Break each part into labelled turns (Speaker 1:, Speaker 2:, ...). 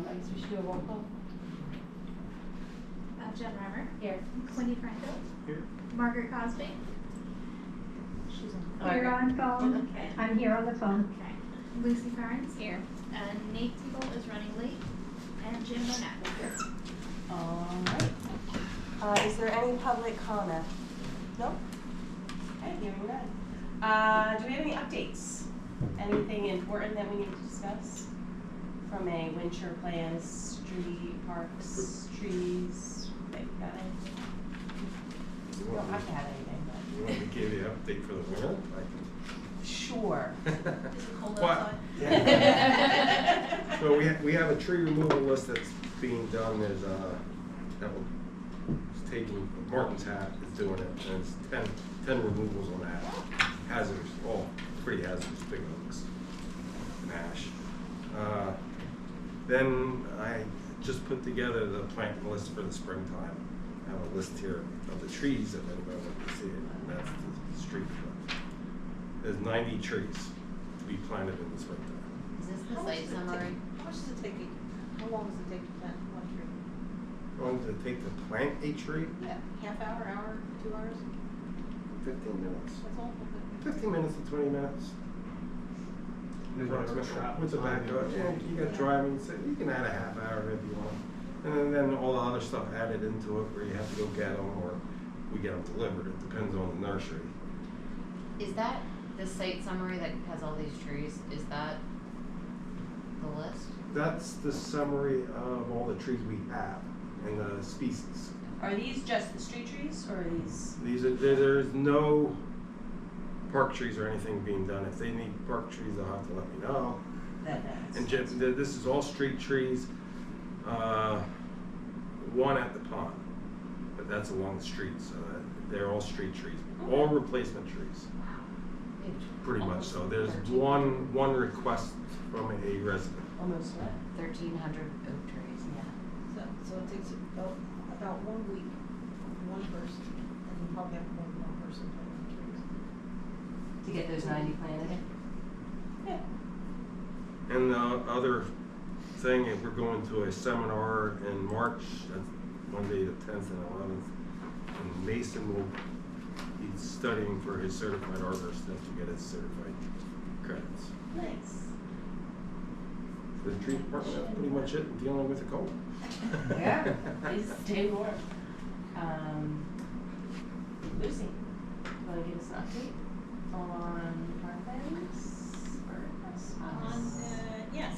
Speaker 1: I guess we should do a roll call.
Speaker 2: Jen Reimer.
Speaker 1: Here.
Speaker 2: Wendy Franco.
Speaker 3: Here.
Speaker 2: Margaret Cosby.
Speaker 1: She's
Speaker 4: Here on phone.
Speaker 2: Okay.
Speaker 4: I'm here on the phone.
Speaker 2: Okay. Lucy Farns. Here. And Nate Teagle is running late. And Jim Monette is here.
Speaker 1: Alright. Is there any public comment? Nope. Okay, hearing none. Do we have any updates? Anything important that we need to discuss? From a winter plans, street, parks, trees? Got anything? You don't have to have anything, but.
Speaker 3: You want me to give you an update for the winter?
Speaker 1: Sure.
Speaker 3: What? Yeah. So we have a tree removal list that's being done. There's it's taking, Martin's hat is doing it, and it's 10 removals on that. Hazardous, all pretty hazardous, big oaks, and ash. Then I just put together the plant list for the springtime. I have a list here of the trees if anybody wants to see it, and that's the street front. There's 90 trees to be planted in the springtime.
Speaker 5: Is this the site summary?
Speaker 6: How much does it take? How long does it take to plant one tree?
Speaker 3: How long does it take to plant a tree?
Speaker 6: Yeah, half hour, 2 hours?
Speaker 3: 15 minutes.
Speaker 6: That's all?
Speaker 3: 15 minutes to 20 minutes. With the backyard, yeah, you got driving, so you can add a half hour if you want. And then all the other stuff added into it where you have to go get them or we get them delivered. It depends on the nursery.
Speaker 5: Is that the site summary that has all these trees? Is that the list?
Speaker 3: That's the summary of all the trees we have and the species.
Speaker 1: Are these just the street trees, or are these?
Speaker 3: There's no park trees or anything being done. If they need park trees, they'll have to let me know. And this is all street trees, one at the pond, but that's along the street, so they're all street trees, all replacement trees. Pretty much so. There's one request from a resident.
Speaker 1: Almost what?
Speaker 5: 1,300 oak trees.
Speaker 1: Yeah.
Speaker 6: So it takes about 1 week, one person, and you probably have more than one person planting trees.
Speaker 1: To get those 90 planted? Yeah.
Speaker 3: And the other thing, we're going to a seminar in March, that's Monday the 10th and 11th, and Mason will be studying for his certified arborist to get his certified credits.
Speaker 1: Nice.
Speaker 3: The tree department, that's pretty much it, dealing with the cold.
Speaker 1: Yeah, please stay warm. Lucy, want to give us an update on Parklands?
Speaker 7: Yes,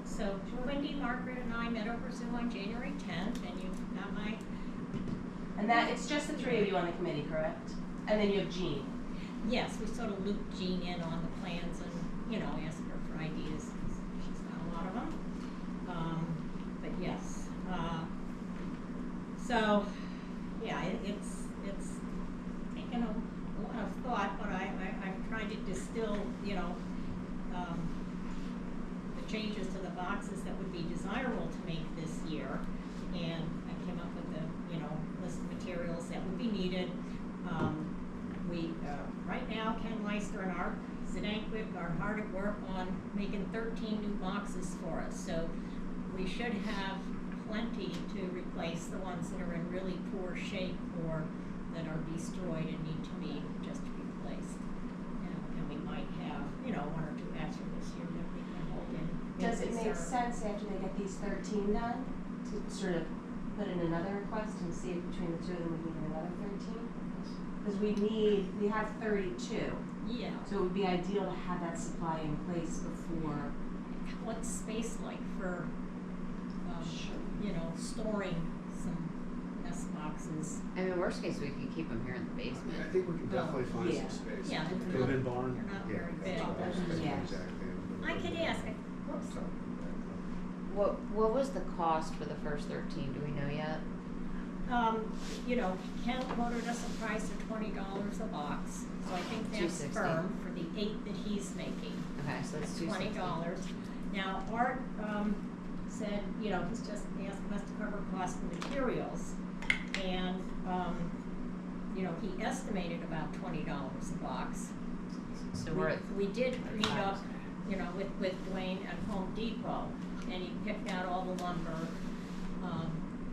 Speaker 7: so Wendy, Margaret, and I met over Zoom on January 10th, and you've got my...
Speaker 1: And that, it's just the three of you on the committee, correct? And then you have Jean.
Speaker 7: Yes, we sort of looped Jean in on the plans and, you know, asked her for ideas. She's got a lot of them. But yes. So, yeah, it's taken a lot of thought, but I'm trying to distill, you know, the changes to the boxes that would be desirable to make this year. And I came up with a, you know, list of materials that would be needed. Right now, Ken Leister and Art Zidankwik are hard at work on making 13 new boxes for us. So we should have plenty to replace the ones that are in really poor shape or that are destroyed and need to be just replaced. And we might have, you know, 1 or 2 extra this year that we can hold in.
Speaker 1: Does it make sense after they get these 13 done to sort of put in another request and see if between the two of them we can get another 13? Because we have 32.
Speaker 7: Yeah.
Speaker 1: So it would be ideal to have that supply in place before.
Speaker 7: What's space like for, you know, storing some S boxes?
Speaker 5: I mean, worst case, we could keep them here in the basement.
Speaker 8: I think we can definitely find
Speaker 1: yeah.
Speaker 8: some space.
Speaker 7: Yeah,
Speaker 8: They've been barn.
Speaker 7: they're not very big.
Speaker 1: Yeah.
Speaker 8: Exactly.
Speaker 7: I could ask.
Speaker 5: What was the cost for the first 13? Do we know yet?
Speaker 7: You know, Ken quoted us a price of $20 a box, so I think that's
Speaker 5: $260.
Speaker 7: firm for the 8 that he's making.
Speaker 5: Okay, so it's $260.
Speaker 7: $20. Now, Art said, you know, he's just asking us to cover cost of materials, and you know, he estimated about $20 a box.
Speaker 5: So we're at
Speaker 7: we did meet up, you know, with Dwayne at Home Depot, and he picked out all the lumber.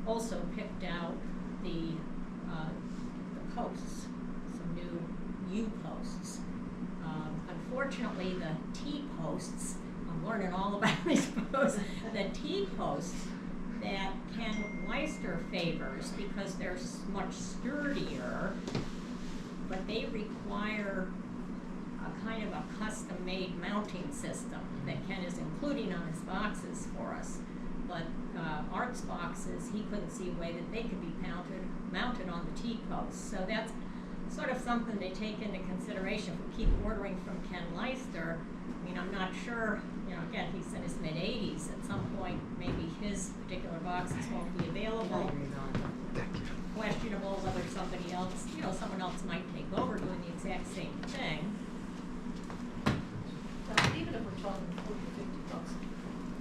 Speaker 7: Also picked out the posts, some new U-posts. Unfortunately, the T-posts, I'm learning all about these posts, the T-posts that Ken Leister favors because they're much sturdier, but they require a kind of a custom-made mounting system that Ken is including on his boxes for us. But Art's boxes, he couldn't see a way that they could be mounted on the T-posts. So that's sort of something they take into consideration. If we keep ordering from Ken Leister, I mean, I'm not sure, you know, again, he's in his mid-80s. At some point, maybe his particular boxes won't be available. Questionable whether somebody else, you know, someone else might take over doing the exact same thing.
Speaker 6: Now, even if we're talking $40 to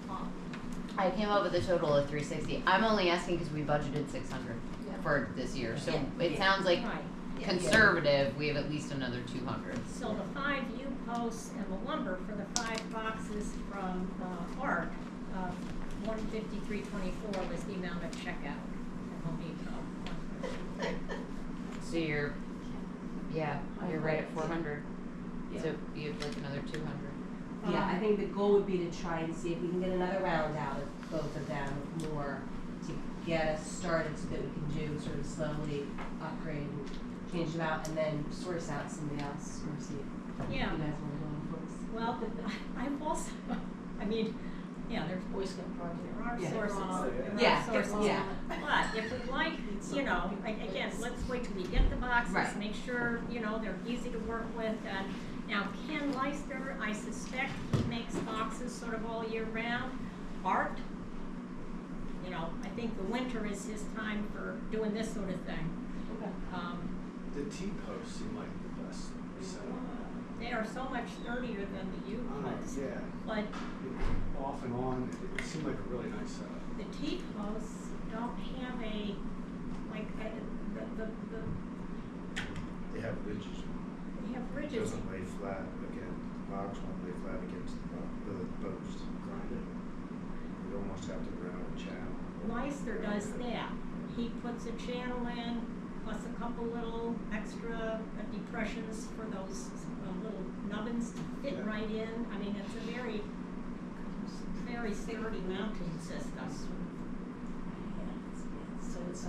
Speaker 6: $50,
Speaker 5: I came up with a total of 360. I'm only asking because we budgeted 600 for this year, so it sounds like
Speaker 7: Right.
Speaker 5: conservative. We have at least another 200.
Speaker 7: So the 5 U-posts and the lumber for the 5 boxes from Art, $153.24 was the amount at checkout at Home Depot.
Speaker 5: So you're right at 400.
Speaker 1: Yeah.
Speaker 5: So you have like another 200.
Speaker 1: Yeah, I think the goal would be to try and see if we can get another round out of both of them more to get us started so that we can do sort of slowly upgrade and change them out and then source out somebody else or see if
Speaker 7: Yeah.
Speaker 1: you guys want to go in first.
Speaker 7: Well, I'm also, I mean, yeah, there's
Speaker 6: Boy Scout project.
Speaker 7: there are
Speaker 1: Yeah.
Speaker 7: sources. There
Speaker 1: Yeah,
Speaker 7: are sources.
Speaker 1: yeah.
Speaker 7: But if we like, you know, again, let's wait till we get the boxes,
Speaker 1: Right.
Speaker 7: make sure, you know, they're easy to work with. And now Ken Leister, I suspect he makes boxes sort of all year round. Art, you know, I think the winter is his time for doing this sort of thing.
Speaker 1: Okay.
Speaker 8: The T-posts seem like the best setup.
Speaker 7: They are so much sturdier than the U-posts.
Speaker 8: Yeah.
Speaker 7: But
Speaker 8: Off and on, it seemed like a really nice setup.
Speaker 7: the T-posts don't have a, like, the
Speaker 9: They have ridges.
Speaker 7: they have
Speaker 9: It
Speaker 7: ridges.
Speaker 9: doesn't lay flat against, the box won't lay flat against the post. You almost have to ground a channel.
Speaker 7: Leister does that. He puts a channel in, plus a couple little extra depressions for those little nubbins to fit
Speaker 9: Yeah.
Speaker 7: right in. I mean, it's a very, very sturdy mounting system.
Speaker 1: So it's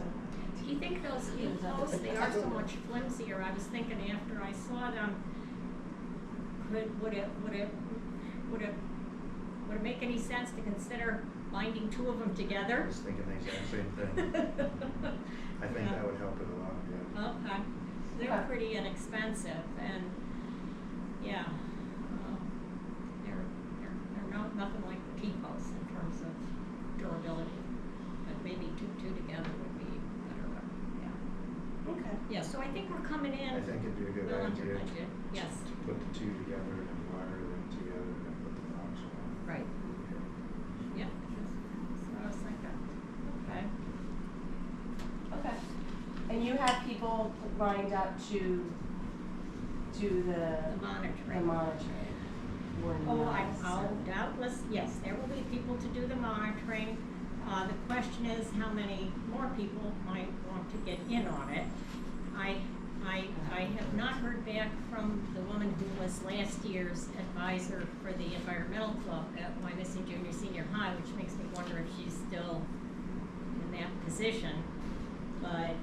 Speaker 7: Do you think those U-posts, they are so much flimsier? I was thinking after I saw them, would it make any sense to consider binding 2 of them
Speaker 9: I
Speaker 7: together?
Speaker 9: was thinking the exact same thing. I think
Speaker 7: Yeah.
Speaker 9: that would help it a lot, yeah.
Speaker 7: Okay, they're
Speaker 1: Okay.
Speaker 7: pretty inexpensive, and, yeah, they're nothing like the T-posts in terms of durability, but maybe two together would be better, but, yeah.
Speaker 1: Okay.
Speaker 7: Yeah, so I think we're coming in
Speaker 9: I think it'd be a good
Speaker 7: well under
Speaker 9: idea
Speaker 7: budget, yes,
Speaker 9: to put the 2 together and wire them together and then put the box on.
Speaker 7: right, yeah, that's what I was thinking, okay.
Speaker 1: Okay. And you have people lined up to do
Speaker 7: The
Speaker 1: the
Speaker 7: monitoring.
Speaker 1: monitoring? Or
Speaker 7: Oh,
Speaker 1: not?
Speaker 7: I'll doubtless, yes, there will be people to do the monitoring. The question is how many more people might want to get in on it. I have not heard back from the woman who was last year's advisor for the environmental club at Wyomissing Junior Senior High, which makes me wonder if she's still in that position. But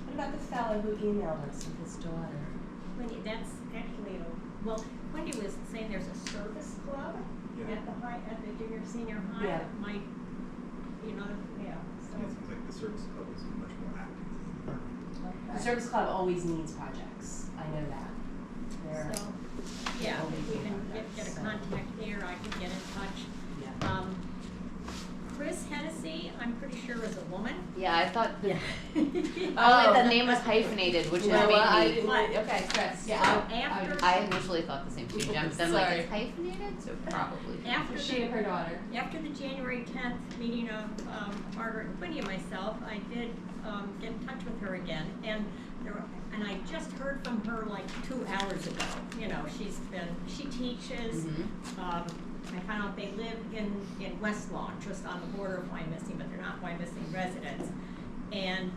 Speaker 1: What about the fellow who emailed us with his daughter?
Speaker 7: Wendy, that's actually well, Wendy was saying there's a service club
Speaker 8: Yeah.
Speaker 7: at the junior senior high
Speaker 1: Yeah.
Speaker 7: that might, you know, yeah, so.
Speaker 8: It seems like the service club is much more active.
Speaker 1: The service club always needs projects. I know that. They're,
Speaker 7: So, yeah,
Speaker 1: always
Speaker 7: if we
Speaker 1: need
Speaker 7: can get
Speaker 1: projects,
Speaker 7: a
Speaker 1: so-
Speaker 7: contact there, I can get in touch.
Speaker 1: yeah.
Speaker 7: Chris Hennessy, I'm pretty sure is a woman.
Speaker 5: Yeah, I thought.
Speaker 7: Yeah.
Speaker 5: Oh, the name was hyphenated, which
Speaker 1: You
Speaker 5: is
Speaker 1: know what? I
Speaker 5: maybe.
Speaker 1: didn't,
Speaker 7: What?
Speaker 1: okay, Chris,
Speaker 7: So
Speaker 1: yeah.
Speaker 7: after,
Speaker 5: I initially thought the same too, Jen, but I'm like,
Speaker 1: Sorry.
Speaker 5: it's hyphenated, so probably.
Speaker 7: after
Speaker 1: She and her daughter.
Speaker 7: After the January 10th meeting of Margaret and Quinny and myself, I did get in touch with her again, and I just heard from her like 2 hours ago. You know, she teaches,
Speaker 5: Mhm.
Speaker 7: I found out they live in West Lawn, just on the border of Wyomissing, but they're not Wyomissing residents. And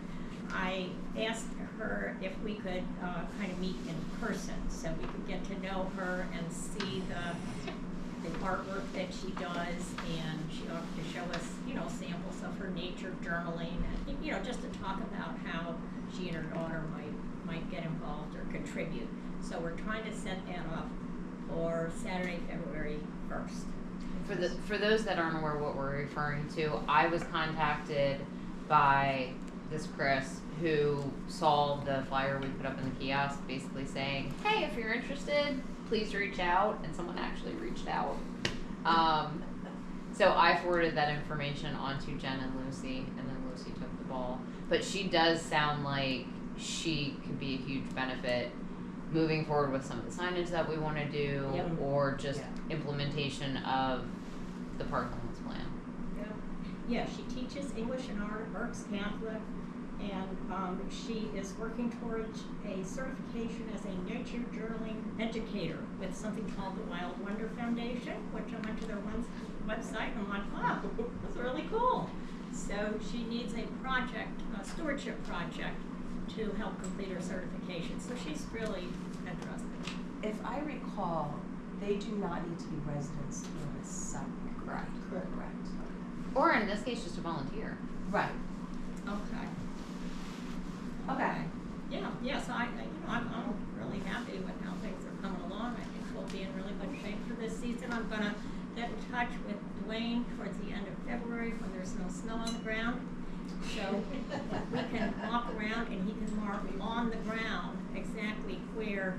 Speaker 7: I asked her if we could kind of meet in person, so we could get to know her and see the artwork that she does, and she offered to show us, you know, samples of her nature journaling, and, you know, just to talk about how she and her daughter might get involved or contribute. So we're trying to set that up for Saturday, February 1st.
Speaker 5: For those that aren't aware what we're referring to, I was contacted by this Chris who saw the flyer we put up in the kiosk, basically saying, hey, if you're interested, please reach out, and someone actually reached out. So I forwarded that information on to Jen and Lucy, and then Lucy took the ball. But she does sound like she could be a huge benefit moving forward with some of the signage that we want to do,
Speaker 7: Yep.
Speaker 5: or just implementation of the Parklands plan.
Speaker 7: Yeah, she teaches English and art at Berks Catholic, and she is working towards a certification as a nature journaling educator with something called the Wild Wonder Foundation, which I went to their website and I'm like, wow, that's really cool. So she needs a project, a stewardship project, to help complete her certification. So she's really interested.
Speaker 1: If I recall, they do not need to be residents in the summer.
Speaker 5: Correct.
Speaker 1: Correct.
Speaker 5: Or in this case, just a volunteer.
Speaker 1: Right.
Speaker 7: Okay.
Speaker 1: Okay.
Speaker 7: Yeah, so I'm really happy with how things are coming along. I think we'll be in really good shape for this season. I'm gonna get in touch with Dwayne towards the end of February when there's no snow on the ground. So we can walk around and he can mark on the ground exactly where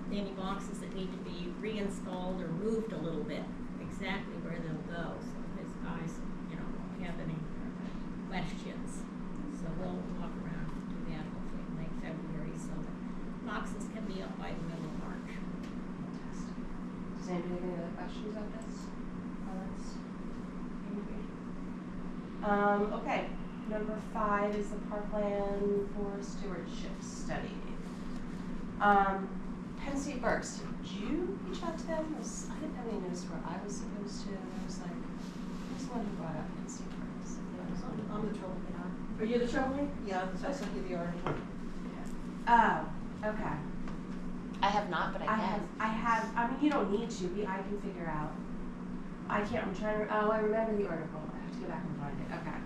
Speaker 7: any boxes that need to be reinstalled or moved a little bit, exactly where they'll go, so his guys, you know, won't have any questions. So we'll walk around and do that hopefully in late February so that boxes can be up by the middle of March.
Speaker 1: Fantastic. Does anybody have any other questions on this? Okay. Number 5 is the Parkland for Stewardship study. Penn State Berks, did you reach out to them? I didn't have any notes where I was supposed to, and I was like, who's the one who brought up Penn State Berks?
Speaker 6: I'm the troublemaker.
Speaker 1: Are you the troublemaker?
Speaker 6: Yeah, I sent you the article.
Speaker 1: Oh, okay.
Speaker 5: I have not, but I can.
Speaker 1: I mean, you don't need to, I can figure out. I'm trying to, I remember the article. I have to go back and find it. Okay.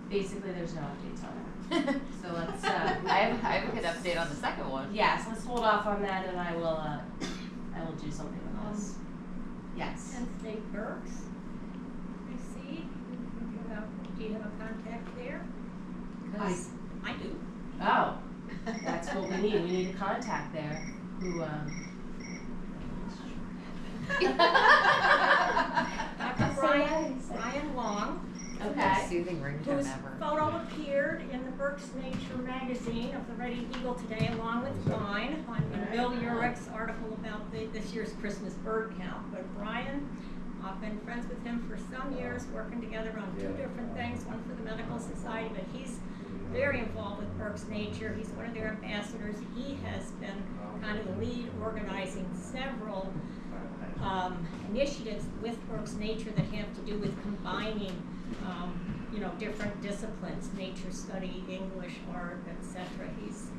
Speaker 1: Basically, there's no updates on that. So let's,
Speaker 5: I have a good update on the second one.
Speaker 1: yes, let's hold off on that and I will do something with this. Yes.
Speaker 7: Penn State Berks, I see. Do you have a contact there? 'Cause I do.
Speaker 1: Oh, that's what we need. We need a contact there who,
Speaker 7: Dr. Brian Long.
Speaker 1: Okay.
Speaker 5: Soothing ringtone
Speaker 7: Whose
Speaker 5: ever.
Speaker 7: photo appeared in the Berks Nature magazine of the Reading Eagle today, along with mine, on Bill Urick's article about this year's Christmas bird count. But Brian, I've been friends with him for some years, working together on 2 different things, one for the Medical Society, but he's very involved with Berks Nature. He's one of their ambassadors. He has been kind of the lead organizing several initiatives with Berks Nature that have to do with combining you know, different disciplines, nature study, English, art, etc. He's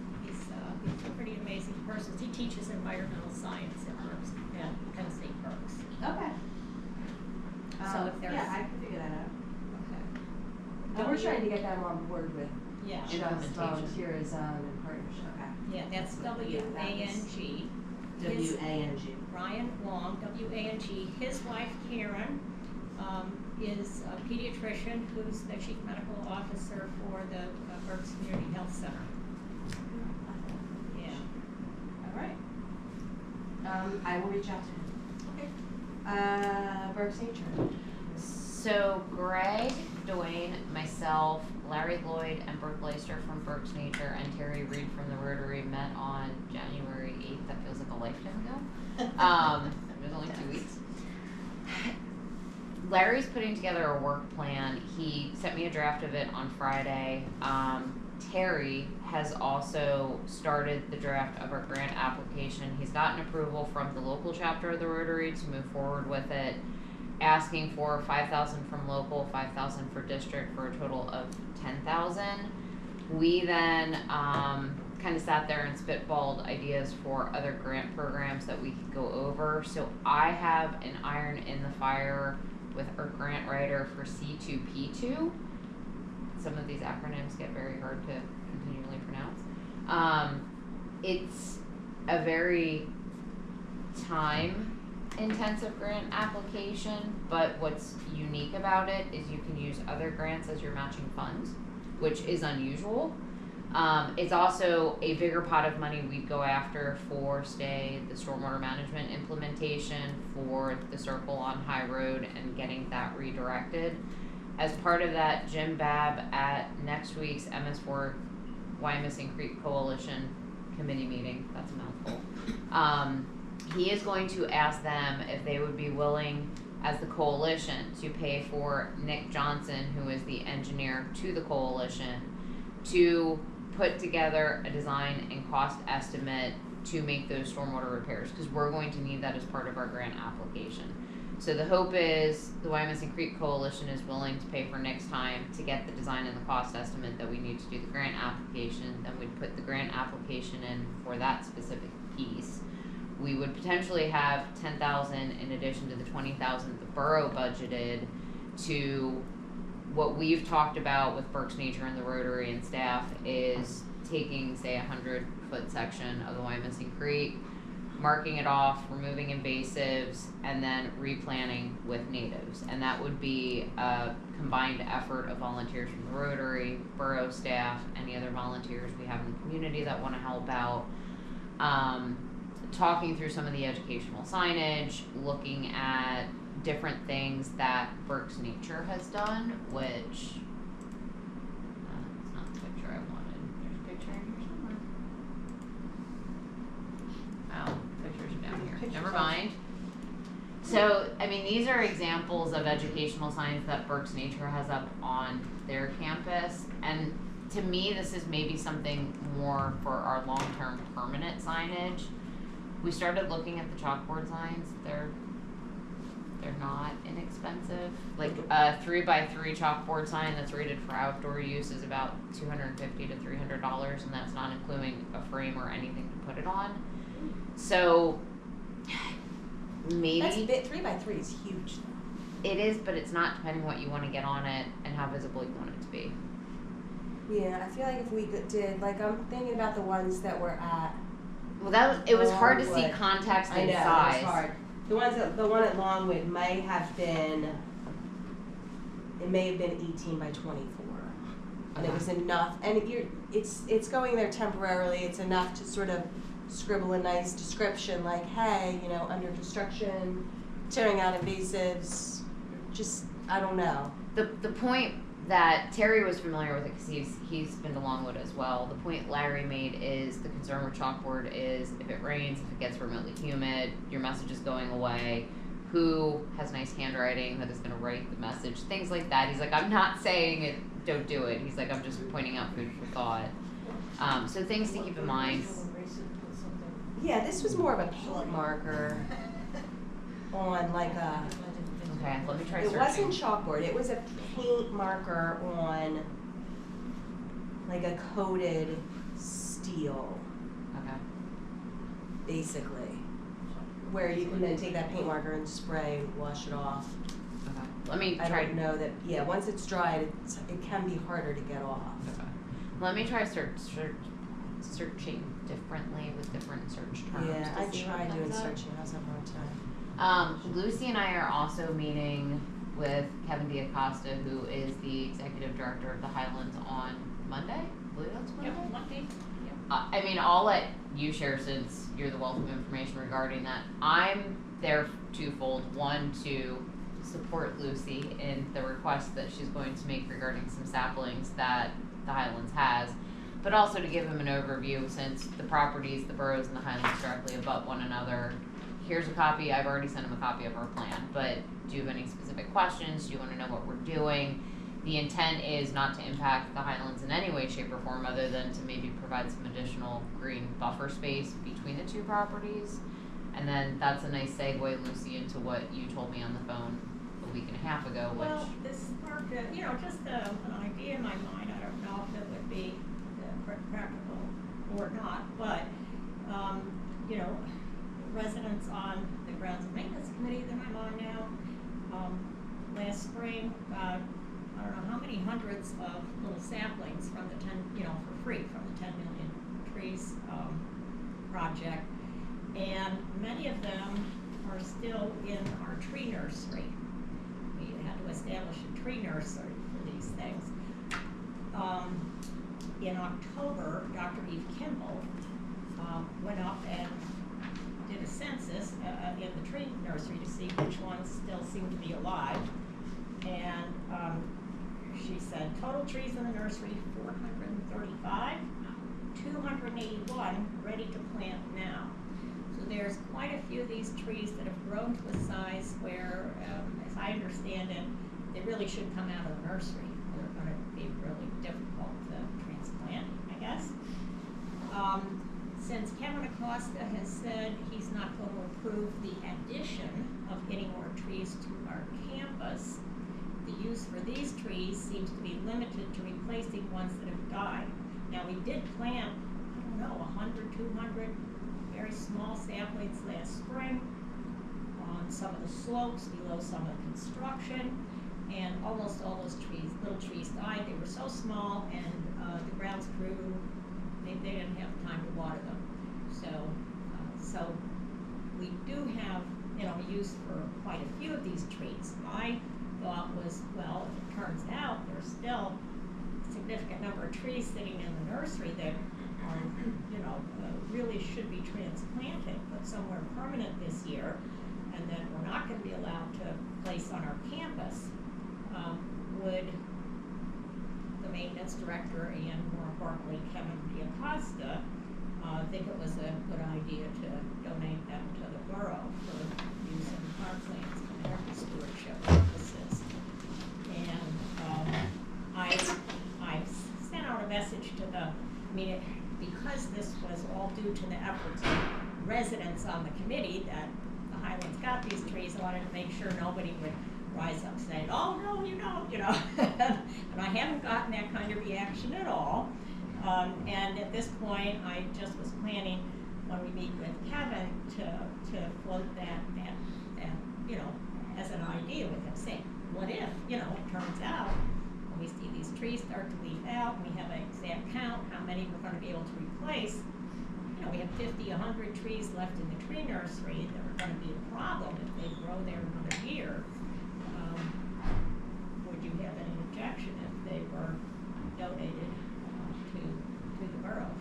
Speaker 7: a pretty amazing person. He teaches environmental science at Berks, at Penn State Berks.
Speaker 1: Okay.
Speaker 7: So if there's-
Speaker 1: yeah, I can figure that out.
Speaker 7: Okay.
Speaker 1: And we're trying to get them on board with
Speaker 7: Yeah.
Speaker 1: just volunteerism and partnership. Okay.
Speaker 7: Yeah, that's W-A-N-G.
Speaker 1: W-A-N-G.
Speaker 7: Brian Long, W-A-N-G. His wife Karen is a pediatrician who's the chief medical officer for the Berks Community Health Center. Yeah.
Speaker 1: All right. I will reach out to him. Okay. Berks Nature.
Speaker 5: So Greg, Dwayne, myself, Larry Lloyd, and Brooke Leister from Berks Nature, and Terry Reid from the Rotary met on January 8th. That feels like a lifetime ago. It was only 2 weeks. Larry's putting together a work plan. He sent me a draft of it on Friday. Terry has also started the draft of our grant application. He's gotten approval from the local chapter of the Rotary to move forward with it. asking for 5,000 from local, 5,000 for district, for a total of 10,000. We then kind of sat there and spitballed ideas for other grant programs that we could go over. So I have an iron in the fire with our grant writer for C2P2. Some of these acronyms get very hard to continually pronounce. It's a very time-intensive grant application, but what's unique about it is you can use other grants as your matching funds, which is unusual. It's also a bigger pot of money we'd go after for, say, the stormwater management implementation for the circle on High Road and getting that redirected. As part of that, Jim Babb at next week's MS4 Wyomissing Creek Coalition committee meeting, that's a mouthful, he is going to ask them if they would be willing, as the coalition, to pay for Nick Johnson, who is the engineer to the coalition, to put together a design and cost estimate to make those stormwater repairs, because we're going to need that as part of our grant application. So the hope is the Wyomissing Creek Coalition is willing to pay for Nick's time to get the design and the cost estimate that we need to do the grant application. Then we'd put the grant application in for that specific piece. We would potentially have 10,000 in addition to the 20,000 the borough budgeted to what we've talked about with Berks Nature and the Rotary and staff is taking, say, 100-foot section of the Wyomissing Creek, marking it off, removing invasives, and then replanting with natives. And that would be a combined effort of volunteers from the Rotary, borough staff, any other volunteers we have in the community that want to help out. Talking through some of the educational signage, looking at different things that Berks Nature has done, which it's not the picture I wanted. There's a picture in here somewhere. Oh, pictures are down here. Never mind. So, I mean, these are examples of educational signs that Berks Nature has up on their campus, and to me, this is maybe something more for our long-term permanent signage. We started looking at the chalkboard signs. They're not inexpensive. Like a 3x3 chalkboard sign that's rated for outdoor use is about $250 to $300, and that's not including a frame or anything to put it on. So maybe
Speaker 1: That's a bit, 3x3 is huge though.
Speaker 5: it is, but it's not, depending what you want to get on it and how visible you want it to be.
Speaker 1: Yeah, I feel like if we did, like, I'm thinking about the ones that were at.
Speaker 5: Well, it was hard to see
Speaker 1: Longwood.
Speaker 5: context
Speaker 1: I
Speaker 5: and
Speaker 1: know,
Speaker 5: size.
Speaker 1: it was hard. The one at Longwood may have been, it may have been 18 by 24. And it was enough, and it's going there temporarily, it's enough to sort of scribble a nice description like, hey, you know, under construction, tearing out invasives, just, I don't know.
Speaker 5: The point that Terry was familiar with it because he's been to Longwood as well. The point Larry made is the concern with chalkboard is if it rains, if it gets remotely humid, your message is going away. Who has nice handwriting that is going to write the message? Things like that. He's like, I'm not saying it, don't do it. He's like, I'm just pointing out food for thought. So things to keep in mind.
Speaker 1: Yeah, this was more of a paint marker on like a.
Speaker 5: Okay, let me try
Speaker 1: It
Speaker 5: searching.
Speaker 1: wasn't chalkboard, it was a paint marker on like a coated steel,
Speaker 5: Okay.
Speaker 1: basically. Where you can then take that paint marker and spray, wash it off.
Speaker 5: Okay. Let me
Speaker 1: I
Speaker 5: try.
Speaker 1: don't know that, yeah, once it's dried, it can be harder to get off.
Speaker 5: Okay. Let me try searching differently with different search terms.
Speaker 1: Yeah,
Speaker 5: to
Speaker 1: I
Speaker 5: see what
Speaker 1: tried doing
Speaker 5: comes up.
Speaker 1: searching, I was having a hard time.
Speaker 5: Lucy and I are also meeting with Kevin D'Acosta, who is the executive director of the Highlands, on Monday. I believe that's Monday.
Speaker 7: Yep, Monday.
Speaker 5: I mean, I'll let you share since you're the wealth of information regarding that. I'm there twofold. One, to support Lucy in the request that she's going to make regarding some saplings that the Highlands has, but also to give him an overview since the properties, the boroughs and the Highlands directly abut one another. Here's a copy. I've already sent him a copy of our plan, but do you have any specific questions? Do you want to know what we're doing? The intent is not to impact the Highlands in any way, shape, or form other than to maybe provide some additional green buffer space between the two properties. And then that's a nice segue, Lucy, into what you told me on the phone week and a half ago, which.
Speaker 7: Well, this sparked, just an idea in my mind. I don't know if it would be practical or not, but, residents on the grounds and maintenance committee that I'm on now, last spring, I don't know how many hundreds of little saplings from the for free from the 10 million trees project, and many of them are still in our tree nursery. We had to establish a tree nursery for these things. In October, Dr. Eve Kimball went up and did a census in the tree nursery to see which ones still seem to be alive. And she said total trees in the nursery 435, 281 ready to plant now. So there's quite a few of these trees that have grown to a size where, as I understand it, they really should come out of the nursery. They're going to be really difficult to transplant, I guess. Since Kevin Acosta has said he's not going to approve the addition of any more trees to our campus, the use for these trees seems to be limited to replacing ones that have died. Now, we did plant, 100, 200 very small saplings last spring on some of the slopes below some of the construction, and almost all those little trees died. They were so small, and the grounds crew, they didn't have time to water them. So we do have, use for quite a few of these trees. My thought was, well, it turns out there's still a significant number of trees sitting in the nursery that are, really should be transplanted, put somewhere permanent this year, and that we're not going to be allowed to place on our campus. Would the maintenance director and, more importantly, Kevin Acosta think it was a good idea to donate them to the borough for use in Parklands for stewardship purposes? And I sent out a message to because this was all due to the efforts of residents on the committee that the Highlands got these trees, I wanted to make sure nobody would rise up saying, oh, no, you don't, and I haven't gotten that kind of reaction at all. And at this point, I just was planning, when we meet with Kevin, to float that, as an idea with him, saying, what if, it turns out, when we see these trees start to leaf out, and we have an exact count, how many we're going to be able to replace. We have 50, 100 trees left in the tree nursery that are going to be a problem if they grow there another year. Would you have any objection if they were donated to the borough?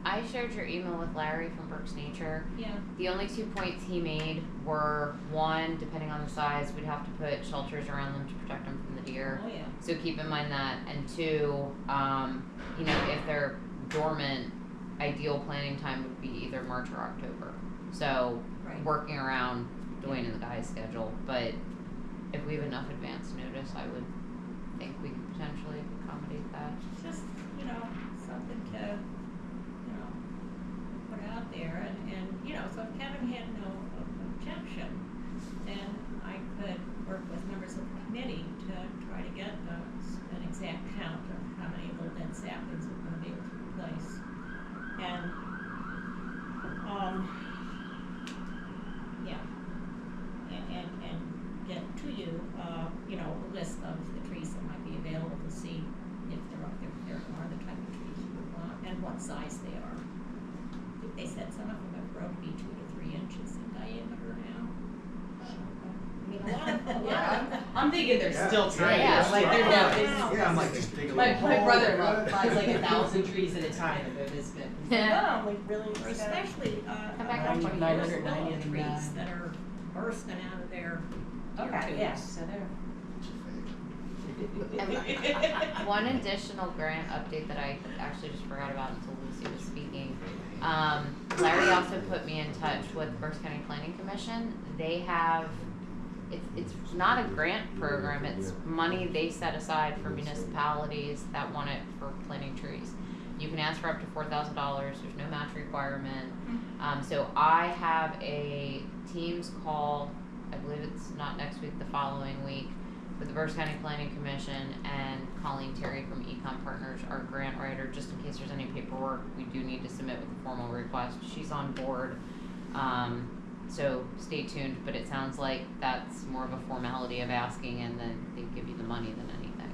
Speaker 5: I shared your email with Larry from Berks Nature.
Speaker 7: Yeah.
Speaker 5: The only 2 points he made were, one, depending on the size, we'd have to put shelters around them to protect them from the deer.
Speaker 7: Oh, yeah.
Speaker 5: So keep in mind that. And two, if they're dormant, ideal planting time would be either March or October. So
Speaker 7: Right.
Speaker 5: working around Dwayne and the guy's schedule. But if we have enough advance notice, I would think we could potentially accommodate that.
Speaker 7: Just, something to, put out there. And so if Kevin had no objection, then I could work with members of the committee to try to get an exact count of how many little dead saplings we're going to be able to replace. And, and get to you, a list of the trees that might be available to see if there are the type of trees you would want and what size they are. I think they said some of them have grown to be 2 to 3 inches in diameter now. A lot of
Speaker 1: I'm thinking they're
Speaker 9: Yeah.
Speaker 1: still tiny.
Speaker 5: Yeah.
Speaker 1: Like they're
Speaker 7: Wow.
Speaker 9: Yeah, I'm like, just dig a
Speaker 1: My
Speaker 9: little hole.
Speaker 1: brother-in-law buys like 1,000 trees at a time, and they're this big. He's like,
Speaker 5: Yeah.
Speaker 1: oh, like really?
Speaker 7: Or especially,
Speaker 5: Come back up
Speaker 7: a bunch of
Speaker 5: when
Speaker 7: years
Speaker 1: 990
Speaker 7: old
Speaker 1: of them
Speaker 7: trees
Speaker 1: die.
Speaker 7: that are bursting out of their
Speaker 1: Okay,
Speaker 7: tubes.
Speaker 1: yeah, so they're.
Speaker 5: And one additional grant update that I actually just forgot about until Lucy was speaking. Larry also put me in touch with Berks County Planning Commission. They have, it's not a grant program, it's money they set aside for municipalities that want it for planting trees. You can ask for up to $4,000, there's no match requirement. So I have a Teams call I believe it's not next week, the following week, with the Berks County Planning Commission and Colleen Terry from Econ Partners, our grant writer, just in case there's any paperwork we do need to submit with a formal request. She's on board. So stay tuned, but it sounds like that's more of a formality of asking, and then they give you the money than anything.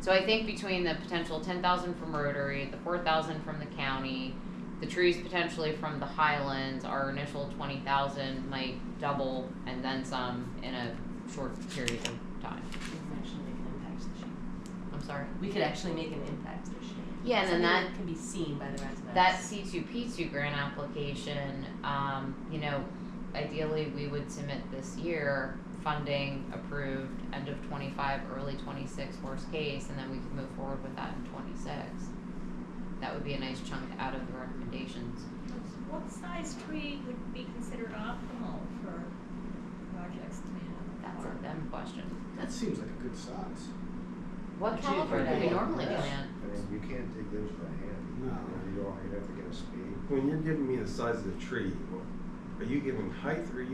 Speaker 5: So I think between the potential 10,000 from Rotary, the 4,000 from the county, the trees potentially from the Highlands, our initial 20,000 might double and then some in a short period of time.
Speaker 1: We can actually make an impact this year.
Speaker 5: I'm sorry.
Speaker 1: We could actually make an impact this year.
Speaker 5: Yeah, and then
Speaker 1: Something
Speaker 5: that
Speaker 1: can be seen by the residents.
Speaker 5: that C2P2 grant application, you know, ideally we would submit this year, funding approved end of 25, early 26 worst case, and then we could move forward with that in 26. That would be a nice chunk out of the recommendations.
Speaker 7: What size tree would be considered optimal for projects to be in?
Speaker 5: That's a them question.
Speaker 9: That seems like a good size.
Speaker 5: What
Speaker 1: Would you
Speaker 5: caliber do we
Speaker 1: put it-
Speaker 5: normally
Speaker 9: Yes.
Speaker 5: plant?
Speaker 9: I mean, you can't dig those by hand.
Speaker 3: No.
Speaker 9: You don't, you'd have to get a spade.
Speaker 3: When you're giving me the size of the tree, are you giving height or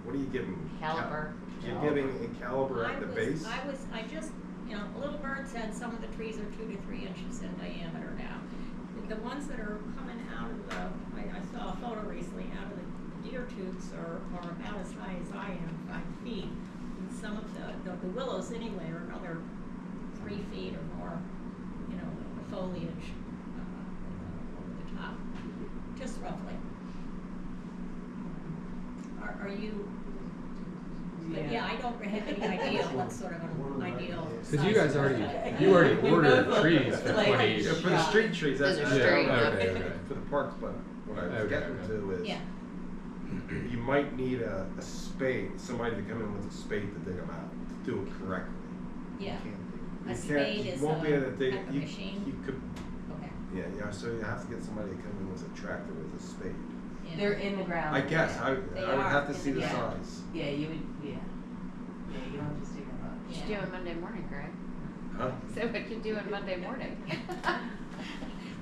Speaker 3: what are you giving?
Speaker 5: Caliber.
Speaker 3: You're giving a caliber at the base?
Speaker 7: I just, you know, Little Bird said some of the trees are 2 to 3 inches in diameter now. The ones that are coming out of the, I saw a photo recently, out of the deer tubes are about as high as I am, 5 feet. And some of the willows anyway are another 3 feet or more, you know, the foliage over the top, just roughly. Are you? But yeah, I don't have any idea what sort of an ideal.
Speaker 10: Because you
Speaker 7: size
Speaker 10: guys already,
Speaker 7: is.
Speaker 10: you already ordered trees for
Speaker 1: Like-
Speaker 10: 20.
Speaker 3: Yeah, for the street trees, that's
Speaker 5: Those are
Speaker 10: Yeah,
Speaker 5: straight.
Speaker 10: okay.
Speaker 3: for the parks, but what I was
Speaker 10: Okay,
Speaker 3: getting
Speaker 10: okay.
Speaker 3: to is
Speaker 7: Yeah,
Speaker 3: you might need a spade, somebody to come in with a spade to dig them out, to do it correctly.
Speaker 7: yeah.
Speaker 9: You can't dig.
Speaker 7: A
Speaker 3: You can't-
Speaker 7: spade is
Speaker 3: you won't be able to dig
Speaker 7: like
Speaker 3: it.
Speaker 7: a machine?
Speaker 3: You could,
Speaker 7: Okay.
Speaker 3: yeah, so you have to get somebody to come in with a tractor with a spade.
Speaker 7: Yeah.
Speaker 1: They're in the ground.
Speaker 3: I guess, I
Speaker 7: They
Speaker 3: would
Speaker 7: are
Speaker 3: have to
Speaker 7: in
Speaker 3: see
Speaker 7: the
Speaker 3: the
Speaker 1: ground.
Speaker 3: size.
Speaker 1: Yeah, you would, yeah. Yeah, you don't have to stick them up.
Speaker 5: What you doing Monday morning, Greg?
Speaker 3: Huh?
Speaker 5: So what you doing Monday morning?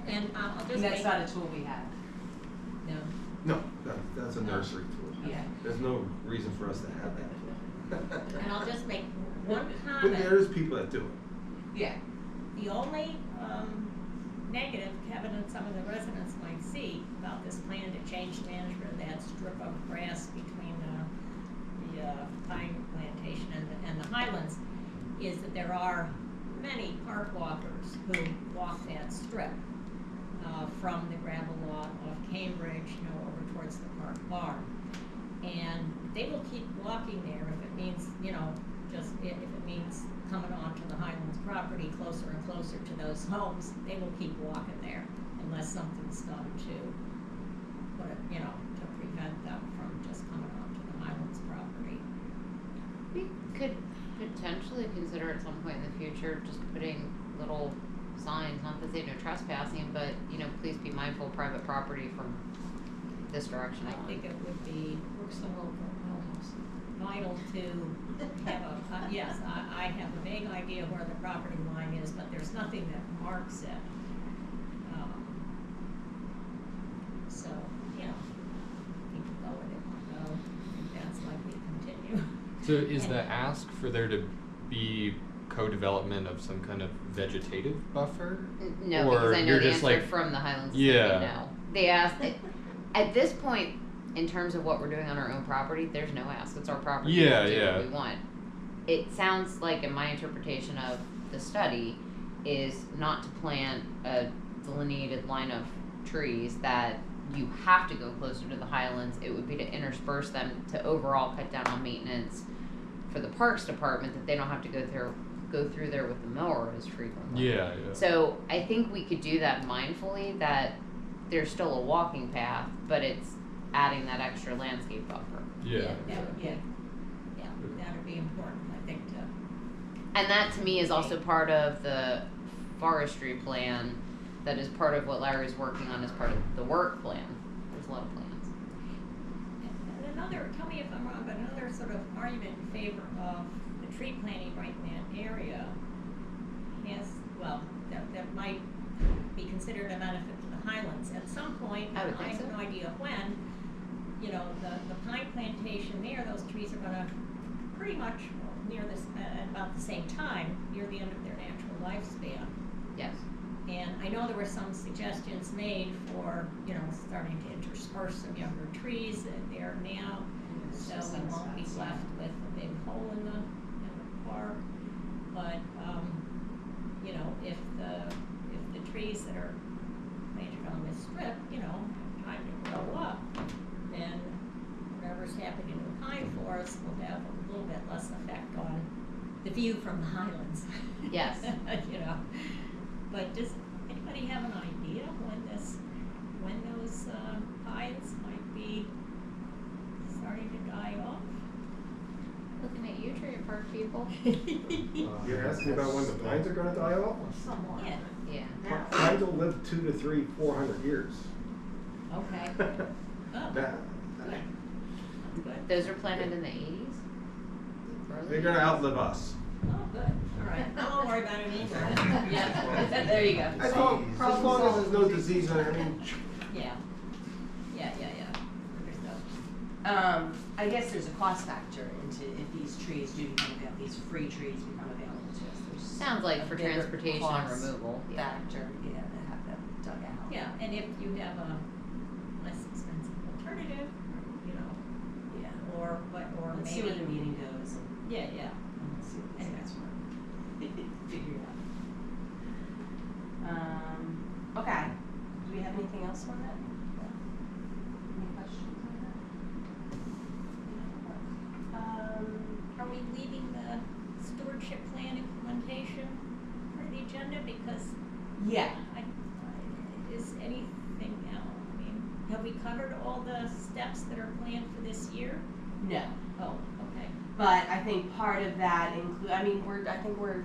Speaker 7: And I'll just
Speaker 1: And that's
Speaker 7: make,
Speaker 1: not a tool we have.
Speaker 7: no,
Speaker 3: No, that's a nursery tool.
Speaker 1: Yeah.
Speaker 3: There's no reason for us to have that.
Speaker 7: and I'll just make one
Speaker 3: But
Speaker 7: comment.
Speaker 3: there's people that do it.
Speaker 1: Yeah.
Speaker 7: The only negative Kevin and some of the residents might see about this plan to change the management of that strip of grass between the pine plantation and the Highlands is that there are many park walkers who walk that strip from the gravel lot of Cambridge, you know, over towards the park barn. And they will keep walking there if it means, you know, just if it means coming onto the Highlands property closer and closer to those homes, they will keep walking there unless something's done to put it, you know, to prevent them from just coming onto the Highlands property.
Speaker 5: We could potentially consider at some point in the future just putting little signs, not to say no trespassing, but, you know, please be mindful of private property from this direction
Speaker 7: I
Speaker 5: on.
Speaker 7: think it would be vital to have a, yes, I have a vague idea where the property line is, but there's nothing that marks it. So, you know, people go where they want to go, I think that's likely to continue.
Speaker 10: So is the ask for there to be co-development of some kind of vegetative buffer?
Speaker 5: No,
Speaker 10: Or
Speaker 5: because I know
Speaker 10: you're
Speaker 5: the
Speaker 10: just
Speaker 5: answer
Speaker 10: like-
Speaker 5: from the Highlands
Speaker 10: Yeah.
Speaker 5: City, no. They asked, at this point, in terms of what we're doing on our own property, there's no ask, it's our property, we
Speaker 10: Yeah,
Speaker 5: do
Speaker 10: yeah.
Speaker 5: what we want. It sounds like, in my interpretation of the study, is not to plant a delineated line of trees that you have to go closer to the Highlands, it would be to intersperse them to overall cut down on maintenance for the Parks Department, that they don't have to go through there with the mower as frequently.
Speaker 10: Yeah, yeah.
Speaker 5: So I think we could do that mindfully, that there's still a walking path, but it's adding that extra landscape buffer.
Speaker 10: Yeah.
Speaker 7: That would be,
Speaker 1: Yeah.
Speaker 7: yeah, that would be important, I think, to.
Speaker 5: And that to me is also part of the forestry plan, that is part of what Larry's working on as part of the work plan. There's a lot of plans.
Speaker 7: And another, tell me if I'm wrong, but another sort of argument in favor of the tree planting right in that area has, well, that might be considered a benefit to the Highlands. At some point,
Speaker 5: I would
Speaker 7: and I
Speaker 5: think
Speaker 7: have
Speaker 5: so.
Speaker 7: no idea when, you know, the pine plantation there, those trees are gonna pretty much near this, about the same time, near the end of their natural lifespan.
Speaker 5: Yes.
Speaker 7: And I know there were some suggestions made for, you know, starting to intersperse some younger trees there now, so we won't be left with a big hole in the park. But, you know, if the trees that are planted on this strip, you know, have time to grow up, then whatever's happening in the pine forest will have a little bit less effect on the view from the highlands.
Speaker 5: Yes.
Speaker 7: You know, but does anybody have an idea when those pines might be starting to die off?
Speaker 5: Looking at you, tree park people.
Speaker 9: You're asking about when the pines are gonna die off?
Speaker 6: Somewhat.
Speaker 7: Yeah.
Speaker 5: Yeah.
Speaker 9: Pines will live 200 to 400 years.
Speaker 7: Okay. Oh,
Speaker 9: That,
Speaker 7: good. Good.
Speaker 5: Those are planted in the 80s?
Speaker 3: They're gonna outlive us.
Speaker 7: Oh, good. All right. I won't worry about it either.
Speaker 1: Yeah, there you go.
Speaker 3: As long as there's no disease on it, I mean,
Speaker 7: Yeah. Understood.
Speaker 1: I guess there's a cost factor into if these trees do become available, these free trees become available to us. There's
Speaker 5: Sounds like
Speaker 1: a
Speaker 5: for
Speaker 1: bigger
Speaker 5: transportation and
Speaker 1: cost
Speaker 5: removal. Yeah.
Speaker 1: factor, yeah, to have them dug out.
Speaker 7: Yeah, and if you have a less expensive alternative, you know,
Speaker 1: Yeah.
Speaker 7: or
Speaker 1: Let's
Speaker 7: maybe.
Speaker 1: see where the meeting goes and
Speaker 7: Yeah.
Speaker 1: let's see what these
Speaker 7: Okay.
Speaker 1: guys want. Figure it out. Okay. Do we have anything else on that? No? Any questions on that?
Speaker 7: Are we leaving the stewardship plan implementation for the agenda? Because
Speaker 1: Yeah.
Speaker 7: is anything else? I mean, have we covered all the steps that are planned for this year?
Speaker 1: No.
Speaker 7: Oh, okay.
Speaker 1: But I think part of that I think we're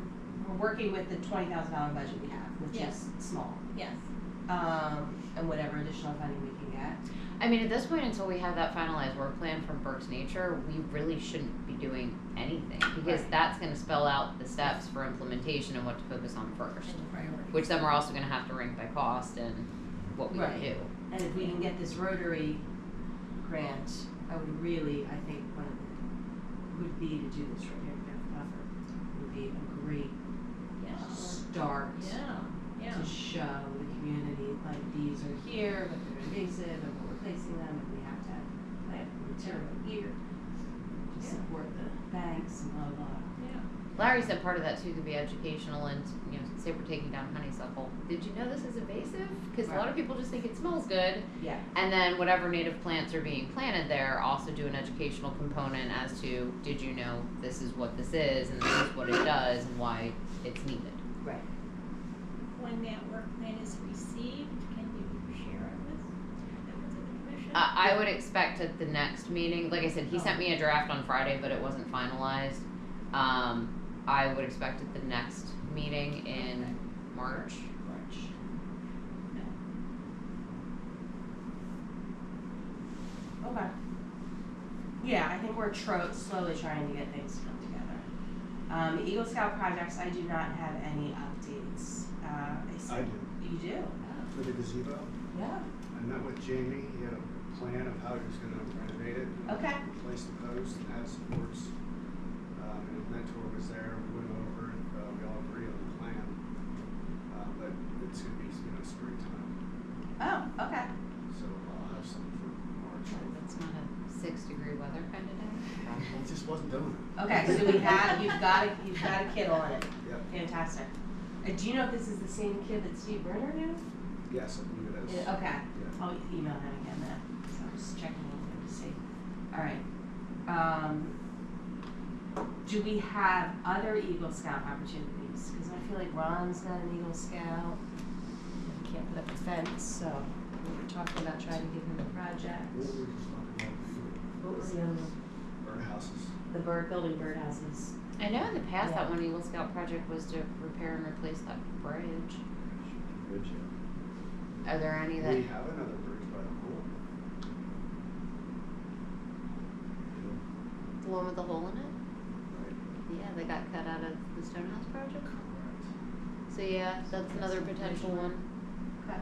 Speaker 1: working with the $20,000 budget we have, which
Speaker 7: Yes.
Speaker 1: is small.
Speaker 7: Yes.
Speaker 1: And whatever additional funding we can get.
Speaker 5: I mean, at this point, until we have that finalized work plan from Berks Nature, we really shouldn't be doing anything because
Speaker 1: Right.
Speaker 5: that's going to spell out the steps for implementation and what to focus on first.
Speaker 7: And priorities.
Speaker 5: Which then we're also going to have to rank by cost and what we
Speaker 1: Right.
Speaker 5: can do.
Speaker 1: And if we can get this Rotary grant, I think one of it would be to do this right here, buffer, would be a great
Speaker 7: Yeah.
Speaker 1: start
Speaker 7: Yeah.
Speaker 1: to show the community, like, these are here, but they're invasive, and we're replacing them, and we have to have plant material here to
Speaker 7: Yeah.
Speaker 1: support the banks and blah, blah, blah.
Speaker 7: Yeah.
Speaker 5: Larry said part of that too could be educational and, you know, say we're taking down honeysuckle. Did you know this is invasive? Because a lot of people just think it smells good.
Speaker 1: Yeah.
Speaker 5: And then whatever native plants are being planted there, also do an educational component as to, did you know this is what this is and this is what it does and why it's needed.
Speaker 1: Right.
Speaker 7: When that work plan is received, can you share it with members of the commission?
Speaker 5: I would expect at the next meeting, like I said, he sent me a draft on Friday, but it wasn't finalized. I would expect at the next meeting in March.
Speaker 1: Okay. Yeah, I think we're slowly trying to get things put together. The Eagle Scout projects, I do not have any updates.
Speaker 9: I do.
Speaker 1: You do?
Speaker 9: For the gazebo,
Speaker 1: Yeah.
Speaker 9: I met with Jamie, he had a plan of how he was gonna renovate it.
Speaker 1: Okay.
Speaker 9: Replace the post and add supports. And his mentor was there, we went over it, we all agree on the plan. But it's gonna be, springtime,
Speaker 1: Oh, okay.
Speaker 9: so I'll have something for March.
Speaker 5: It's not a 6-degree weather kind of day.
Speaker 9: He just wasn't doing it.
Speaker 1: Okay, so you've got a kid on it.
Speaker 9: Yep.
Speaker 1: Fantastic. Do you know if this is the same kid that Steve Berner knew?
Speaker 9: Yes, I believe it is.
Speaker 1: Okay.
Speaker 9: Yeah.
Speaker 1: I'll email him again then. So I'm just checking in with him to see. All right. Do we have other Eagle Scout opportunities? Because I feel like Ron's got an Eagle Scout. He can't put up a fence, so we were talking about trying to give him a project.
Speaker 9: What were we just talking about?
Speaker 1: What was the other one?
Speaker 9: Birdhouses.
Speaker 1: The building birdhouses.
Speaker 5: I know in the past
Speaker 1: Yeah.
Speaker 5: that one Eagle Scout project was to repair and replace that bridge.
Speaker 9: Bridge, yeah.
Speaker 5: Are there any that?
Speaker 9: We have another bridge by the pool.
Speaker 5: The one with the hole in it?
Speaker 9: Right.
Speaker 5: Yeah, they got cut out of the Stonehouse project.
Speaker 9: Correct.
Speaker 5: So yeah, that's another potential one.
Speaker 1: Okay.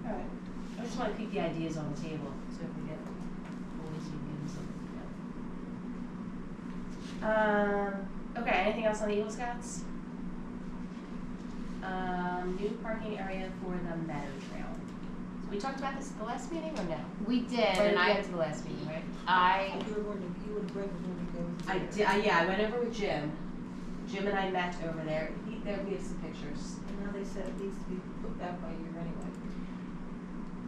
Speaker 1: All right. I just want to keep the ideas on the table, so So if we get boys unions, okay, anything else on the Eagle Scouts? New parking area for the Meadow Trail. So we talked about this at the last meeting or no?
Speaker 5: We did,
Speaker 1: Or did
Speaker 5: and
Speaker 1: we
Speaker 5: I
Speaker 1: get to the last meeting, right?
Speaker 6: You and Greg were going to go.
Speaker 1: I did, yeah, I went over with Jim. Jim and I met over there. There we have some pictures.
Speaker 6: And now they said it needs to be put back by year anyway.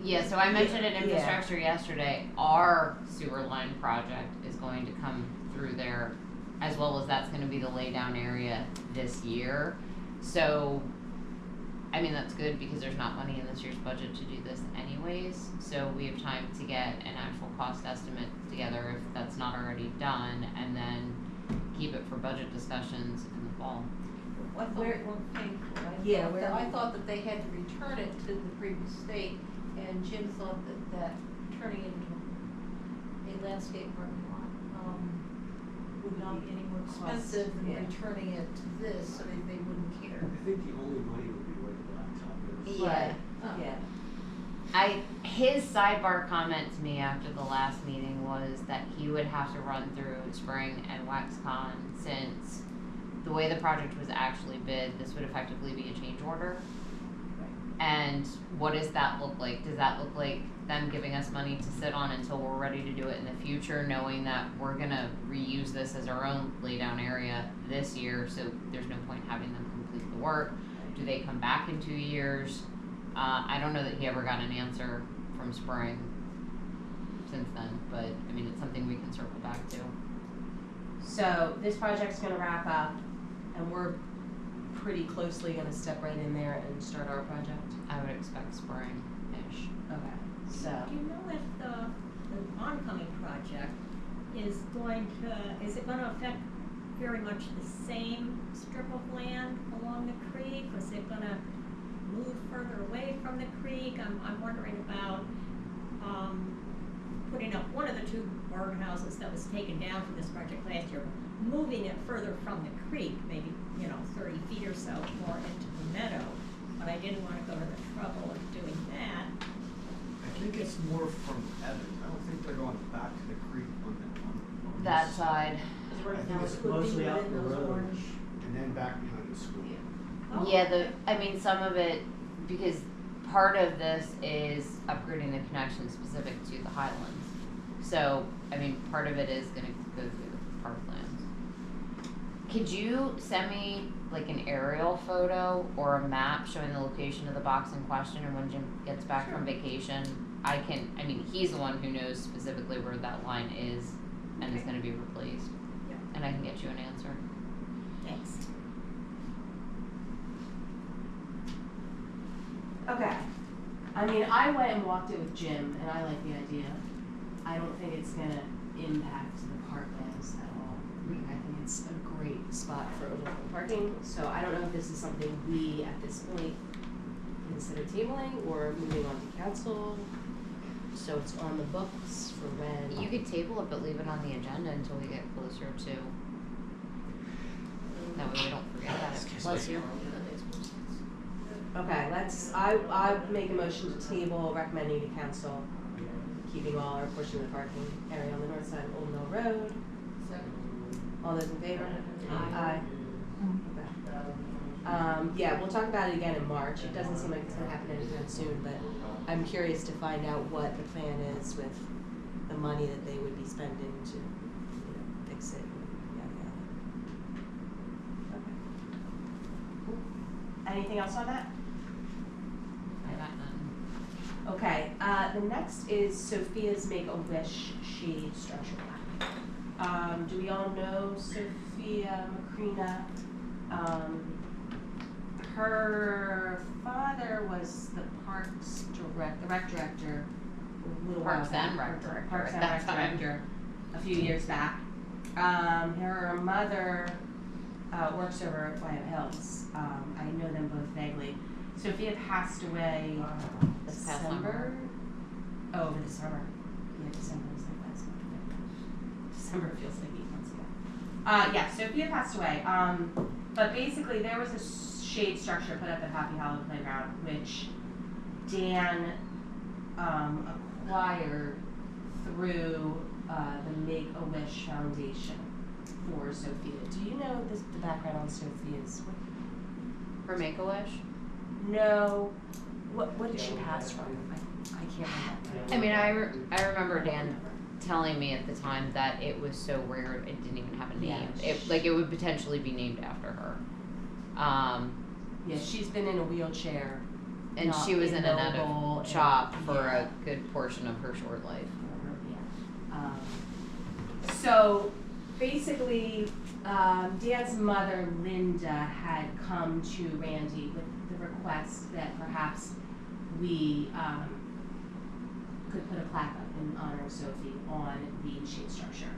Speaker 5: Yeah, so I mentioned in
Speaker 1: Yeah.
Speaker 5: infrastructure yesterday, our sewer line project is going to come through there, as well as that's gonna be the laydown area this year. So, I mean, that's good because there's not money in this year's budget to do this anyways, so we have time to get an actual cost estimate together if that's not already done, and then keep it for budget discussions in the fall.
Speaker 6: I thought we weren't paying for it.
Speaker 1: Yeah,
Speaker 6: I thought that they had to return it to the previous state, and Jim thought that turning it into a landscape parking lot, would not be any more expensive than
Speaker 1: yeah.
Speaker 6: returning it to this, so they wouldn't care.
Speaker 8: I think the only money would be where the blacktop is.
Speaker 5: Yeah.
Speaker 6: Oh.
Speaker 1: Yeah.
Speaker 5: His sidebar comment to me after the last meeting was that he would have to run through Spring and WaxCon, since the way the project was actually bid, this would effectively be a change order. And what does that look like? Does that look like them giving us money to sit on until we're ready to do it in the future, knowing that we're gonna reuse this as our own laydown area this year, so there's no point having them complete the work? Do they come back in 2 years? I don't know that he ever got an answer from Spring since then, but I mean, it's something we can circle back to.
Speaker 1: So this project's gonna wrap up, and we're pretty closely gonna step right in there and start our project.
Speaker 5: I would expect spring-ish.
Speaker 1: Okay, so.
Speaker 7: Do you know if the oncoming project is it gonna affect very much the same strip of land along the creek? Was it gonna move further away from the creek? I'm wondering about, putting up one of the two birdhouses that was taken down for this project last year, moving it further from the creek, maybe, 30 feet or so more into the meadow. But I didn't wanna go to the trouble of doing that.
Speaker 8: I think it's more from Evans. I don't think they're going back to the creek on
Speaker 5: That
Speaker 8: this.
Speaker 5: side.
Speaker 6: Because
Speaker 8: I
Speaker 6: right
Speaker 8: think
Speaker 6: now
Speaker 8: it's
Speaker 6: it would be
Speaker 8: mostly out
Speaker 6: within
Speaker 8: the
Speaker 6: those
Speaker 8: road.
Speaker 6: orange.
Speaker 8: And then back behind the school.
Speaker 7: Oh,
Speaker 5: Yeah,
Speaker 7: okay.
Speaker 5: some of it, because part of this is upgrading the connection specific to the Highlands. So, part of it is gonna go through the Parklands. Could you send me like an aerial photo or a map showing the location of the box in question, and when Jim gets back from vacation, he's the one who knows specifically where that line is and is gonna be replaced.
Speaker 7: Yeah.
Speaker 5: And I can get you an answer.
Speaker 7: Thanks.
Speaker 1: Okay. I went and walked it with Jim, and I like the idea. I don't think it's gonna impact the Parklands at all. I think it's a great spot for overflow parking, so I don't know if this is something we, at this point, consider tabling or moving on to council. So it's on the books for when.
Speaker 5: You could table it, but leave it on the agenda until we get closer to. That way we don't forget about it. Bless you.
Speaker 1: Okay, I make a motion to table recommending to council keeping all or portion of the parking area on the north side of Old Mill Road. All those in favor? Aye. Okay. Yeah, we'll talk about it again in March. It doesn't seem like it's gonna happen anytime soon, but I'm curious to find out what the plan is with the money that they would be spending to, fix it. Yada, yada. Okay. Cool. Anything else on that?
Speaker 5: I got none.
Speaker 1: Okay, the next is Sophia's Make-A-Wish shade structure plaque. Do we all know Sophia Macrina? Her father was the rec director a little while
Speaker 5: Parks
Speaker 1: back.
Speaker 5: and Rec director
Speaker 1: Parks
Speaker 5: at
Speaker 1: and
Speaker 5: that
Speaker 1: Rec
Speaker 5: time.
Speaker 1: director a few years back. Her mother works over at Wyomissing Hills. I know them both vaguely. Sophia passed away
Speaker 5: This past
Speaker 1: December. Oh, over the summer. Yeah, December was like last month. December feels like 8 months ago. Yeah, Sophia passed away. But basically there was a shade structure put up at Happy Hollow Playground, which Dan acquired through the Make-A-Wish Foundation for Sophia. Do you know the background on Sophia's?
Speaker 5: For Make-A-Wish?
Speaker 1: No. What did she pass from? I can't remember.
Speaker 5: I mean, I remember Dan telling me at the time that it was so rare it didn't even have a name.
Speaker 1: Yeah.
Speaker 5: It would potentially be named after her.
Speaker 1: Yeah, she's been in a wheelchair.
Speaker 5: And
Speaker 1: not
Speaker 5: she was in and out
Speaker 1: immobile
Speaker 5: of CHOP
Speaker 1: and-
Speaker 5: for
Speaker 1: yeah.
Speaker 5: a good portion of her short life.
Speaker 1: So basically, Dan's mother, Linda, had come to Randy with the request that perhaps we could put a plaque up in honor of Sophie on the shade structure.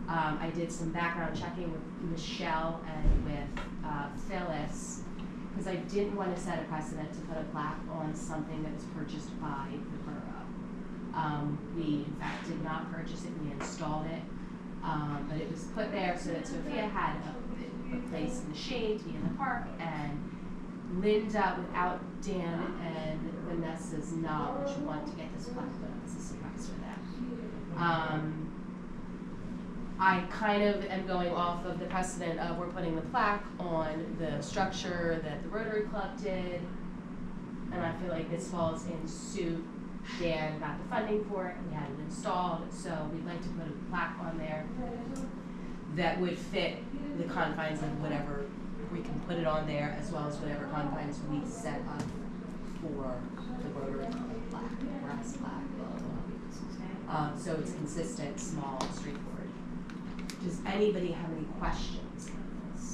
Speaker 1: I did some background checking with Michelle and with Phyllis, because I didn't want to set a precedent to put a plaque on something that was purchased by the borough. We in fact did not purchase it, we installed it, but it was put there so that Sophia had a place in the shade to be in the park, and Linda, without Dan and Vanessa's knowledge, wanted to get this plaque put up as a surprise for them. I kind of am going off of the precedent of we're putting the plaque on the structure that the Rotary Club did, and I feel like this falls in suit. Dan got the funding for it, we had it installed, so we'd like to put a plaque on there that would fit the confines of whatever we can put it on there, as well as whatever confines we set up for the Rotary Club plaque, brass plaque, blah, blah. So it's consistent, small, straightforward. Does anybody have any questions on this?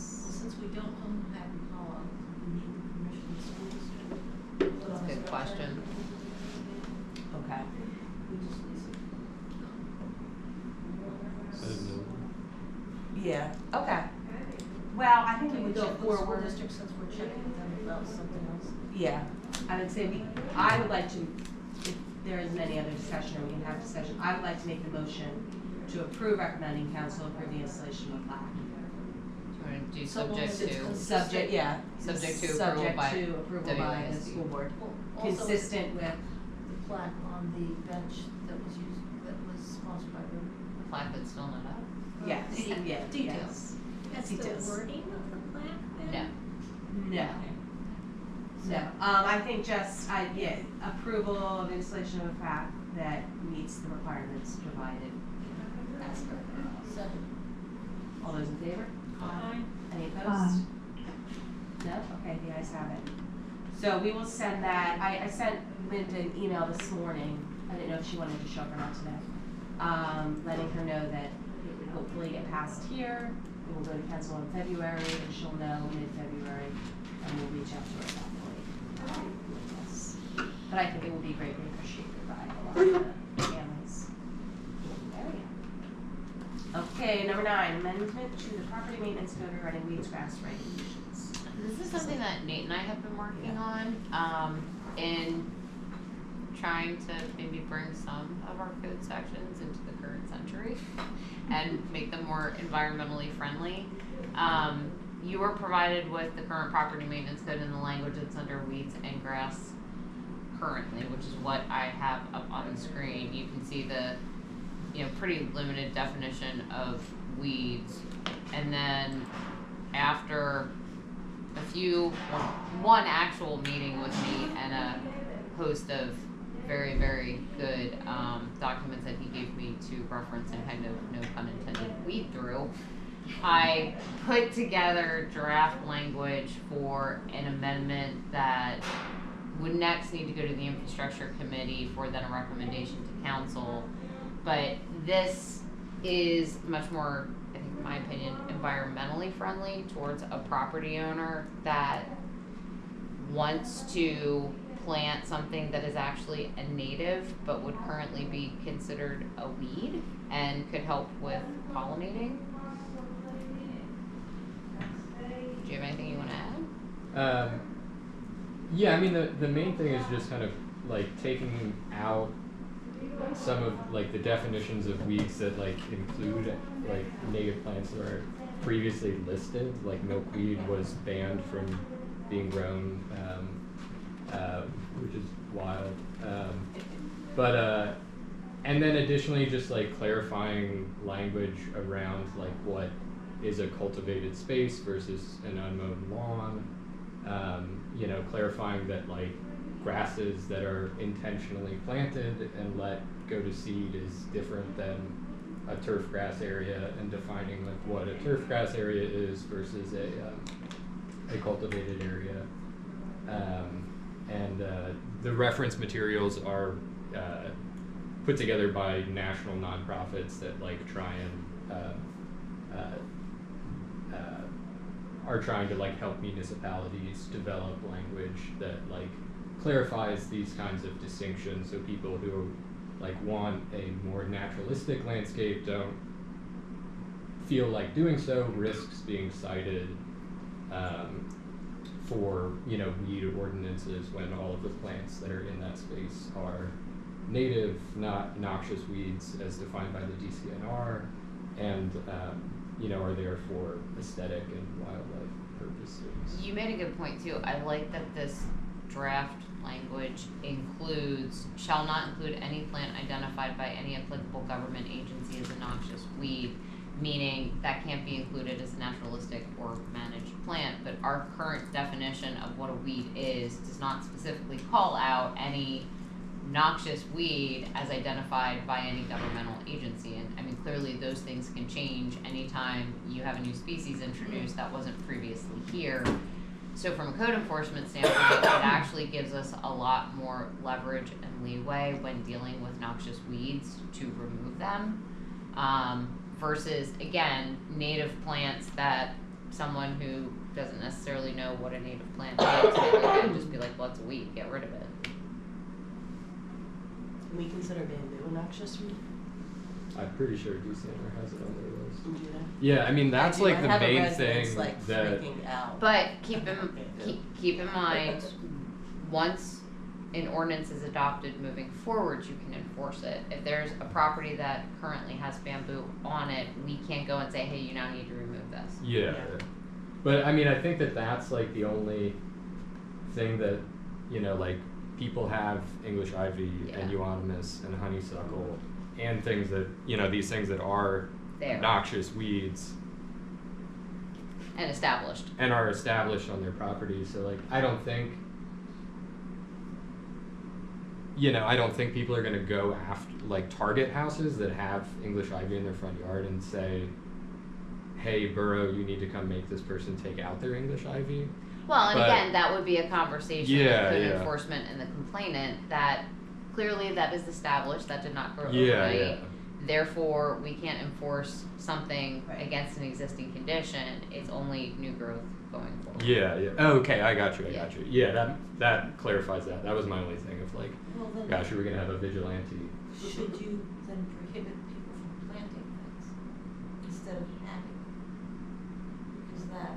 Speaker 6: Since we don't own Happy Hollow, we need the permission of the school district.
Speaker 5: That's a good question.
Speaker 1: Okay.
Speaker 6: We just lease it.
Speaker 10: I didn't know.
Speaker 1: Yeah, okay. Well, I think we
Speaker 6: Can we
Speaker 1: would
Speaker 6: go
Speaker 1: go
Speaker 6: with the school
Speaker 1: forward.
Speaker 6: district since we're checking with them about something else?
Speaker 1: Yeah, I would say I would like to, if there isn't any other discussion or we can have discussion, I would like to make the motion to approve recommending council approve the installation of a plaque.
Speaker 5: Do you want to do
Speaker 6: So long
Speaker 5: subject
Speaker 6: as it's
Speaker 5: to?
Speaker 1: Subject, yeah.
Speaker 5: Subject to approval
Speaker 1: Subject
Speaker 5: by
Speaker 1: to approval by the
Speaker 5: WASD.
Speaker 1: school board.
Speaker 6: Well, also
Speaker 1: Consistent with,
Speaker 6: the plaque on the bench that was used, that was sponsored by Rotary.
Speaker 5: The plaque that's still not up?
Speaker 1: yes,
Speaker 6: Yeah.
Speaker 1: yeah,
Speaker 6: Details.
Speaker 1: yes.
Speaker 7: That's
Speaker 1: Details.
Speaker 7: the wording of the plaque then?
Speaker 5: No.
Speaker 1: No. No, I think just, approval of installation of a plaque that meets the requirements provided as per the law.
Speaker 6: Second.
Speaker 1: All those in favor?
Speaker 7: Aye.
Speaker 1: Any opposed?
Speaker 4: Aye.
Speaker 1: No? Okay, the ayes have it. So we will send that, I sent Linda an email this morning, I didn't know if she wanted to show up or not today, letting her know that it would hopefully get passed here, it will go to council in February, and she'll know mid-February, and we'll reach out to her at that point. With this. But I think it will be greatly appreciated by a lot of the families in the area. Okay, number 9, amendment to the property maintenance code regarding weeds, grass regulations.
Speaker 5: This is something that Nate and I have been working on, in trying to maybe bring some of our code sections into the current century and make them more environmentally friendly. You were provided with the current property maintenance code in the language that's under weeds and grass currently, which is what I have up on the screen. You can see the, pretty limited definition of weeds, and then after one actual meeting with me and a host of very, very good documents that he gave me to reference and kind of, no pun intended, weed through, I put together draft language for an amendment that would next need to go to the infrastructure committee for then a recommendation to council. But this is much more, I think in my opinion, environmentally friendly towards a property owner that wants to plant something that is actually a native but would currently be considered a weed and could help with pollinating. Do you have anything you want to add?
Speaker 10: Yeah, I mean the main thing is just kind of like taking out some of like the definitions of weeds that like include like native plants that are previously listed. Like milkweed was banned from being grown, which is wild. But and then additionally just like clarifying language around like what is a cultivated space versus an unmowed lawn. You know, clarifying that like grasses that are intentionally planted and let go to seed is different than a turf grass area, and defining like what a turf grass area is versus a cultivated area. And the reference materials are put together by national nonprofits that like try and are trying to like help municipalities develop language that like clarifies these kinds of distinctions, so people who like want a more naturalistic landscape don't feel like doing so risks being cited for, you know, weed ordinances when all of the plants that are in that space are native, not noxious weeds as defined by the DCNR, and you know, are there for aesthetic and wildlife purposes.
Speaker 5: You made a good point too. I like that this draft language includes, shall not include any plant identified by any applicable government agency as a noxious weed, meaning that can't be included as a naturalistic or managed plant, but our current definition of what a weed is does not specifically call out any noxious weed as identified by any governmental agency. And I mean, clearly those things can change anytime you have a new species introduced that wasn't previously here. So from a code enforcement standpoint, it actually gives us a lot more leverage and leeway when dealing with noxious weeds to remove them, versus, again, native plants that someone who doesn't necessarily know what a native plant is may look at and just be like, well, it's a weed, get rid of it.
Speaker 1: Can we consider bamboo a noxious weed?
Speaker 10: I'm pretty sure DCNR has it on their list.
Speaker 1: Do you know?
Speaker 10: Yeah, I mean that's
Speaker 1: I do.
Speaker 10: like
Speaker 1: I
Speaker 10: the
Speaker 1: have a
Speaker 10: main
Speaker 1: resident
Speaker 10: thing
Speaker 1: like
Speaker 10: that.
Speaker 1: freaking out.
Speaker 5: But keep in mind, once an ordinance is adopted moving forward, you can enforce it. If there's a property that currently has bamboo on it, we can't go and say, hey, you now need to remove this.
Speaker 10: Yeah. But I mean, I think that that's like the only thing that, you know, like people have English ivy and euonymus and honeysuckle and things that, you know, these things that are
Speaker 5: There.
Speaker 10: noxious weeds
Speaker 5: And established.
Speaker 10: and are established on their property. So like, I don't think people are going to go after, like, target houses that have English ivy in their front yard and say, hey, borough, you need to come make this person take out their English ivy.
Speaker 5: Well, and
Speaker 10: But-
Speaker 5: again, that would be a conversation
Speaker 10: Yeah,
Speaker 5: with code
Speaker 10: yeah.
Speaker 5: enforcement and the complainant that clearly that is established, that did not grow
Speaker 10: Yeah,
Speaker 5: overnight.
Speaker 10: yeah.
Speaker 5: Therefore, we can't enforce something
Speaker 1: Right.
Speaker 5: against an existing condition. It's only new growth going forward.
Speaker 10: Yeah, yeah. Oh, okay, I got you.
Speaker 5: Yeah.
Speaker 10: Yeah, that clarifies that. That was my only thing of like,
Speaker 6: Well, then,
Speaker 10: gosh, are we gonna have a vigilante?
Speaker 6: should you then prohibit people from planting things instead of adding them? Because that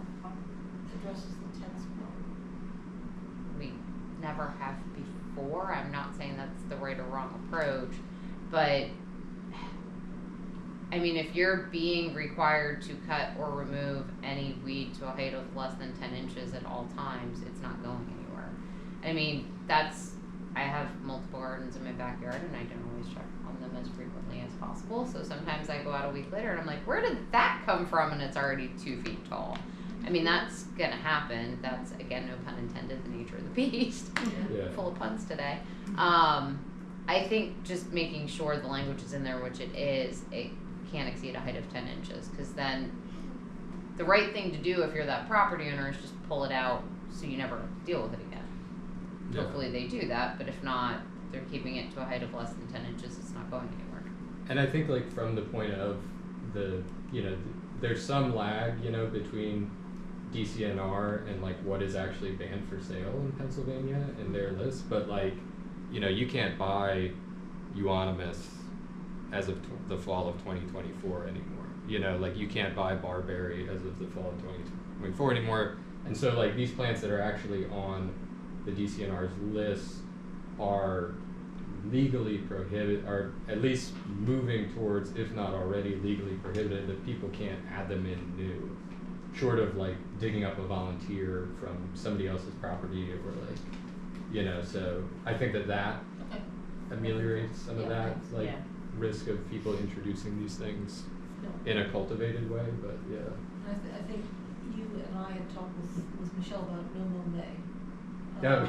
Speaker 6: addresses the tense problem.
Speaker 5: We never have before. I'm not saying that's the right or wrong approach, but I mean, if you're being required to cut or remove any weed to a height of less than 10 inches at all times, it's not going anywhere. I mean, I have multiple gardens in my backyard and I don't always check on them as frequently as possible. So sometimes I go out a week later and I'm like, where did that come from? And it's already 2 feet tall. I mean, that's gonna happen. That's, again, no pun intended, the nature of the beast.
Speaker 10: Yeah.
Speaker 5: Full of puns today. I think just making sure the language is in there, which it is, it can't exceed a height of 10 inches. Because then the right thing to do if you're that property owner is just pull it out so you never have to deal with it again.
Speaker 10: Yeah.
Speaker 5: Hopefully they do that, but if not, they're keeping it to a height of less than 10 inches, it's not going anywhere.
Speaker 10: And I think like from the point of the, you know, there's some lag, you know, between DCNR and like what is actually banned for sale in Pennsylvania in their list, but like, you know, you can't buy euonymus as of the fall of 2024 anymore. You know, like you can't buy barberry as of the fall of 2024 anymore. And so like these plants that are actually on the DCNR's list are legally prohibited, or at least moving towards, if not already legally prohibited, that people can't add them in new, short of like digging up a volunteer from somebody else's property or like, you know, so I think that
Speaker 6: Okay.
Speaker 10: ameliorates some of that. Like,
Speaker 1: Yeah.
Speaker 10: risk of people introducing these things
Speaker 6: No.
Speaker 10: in a cultivated way, but yeah.
Speaker 6: I think you and I had talked with Michelle about no mow May.
Speaker 10: No.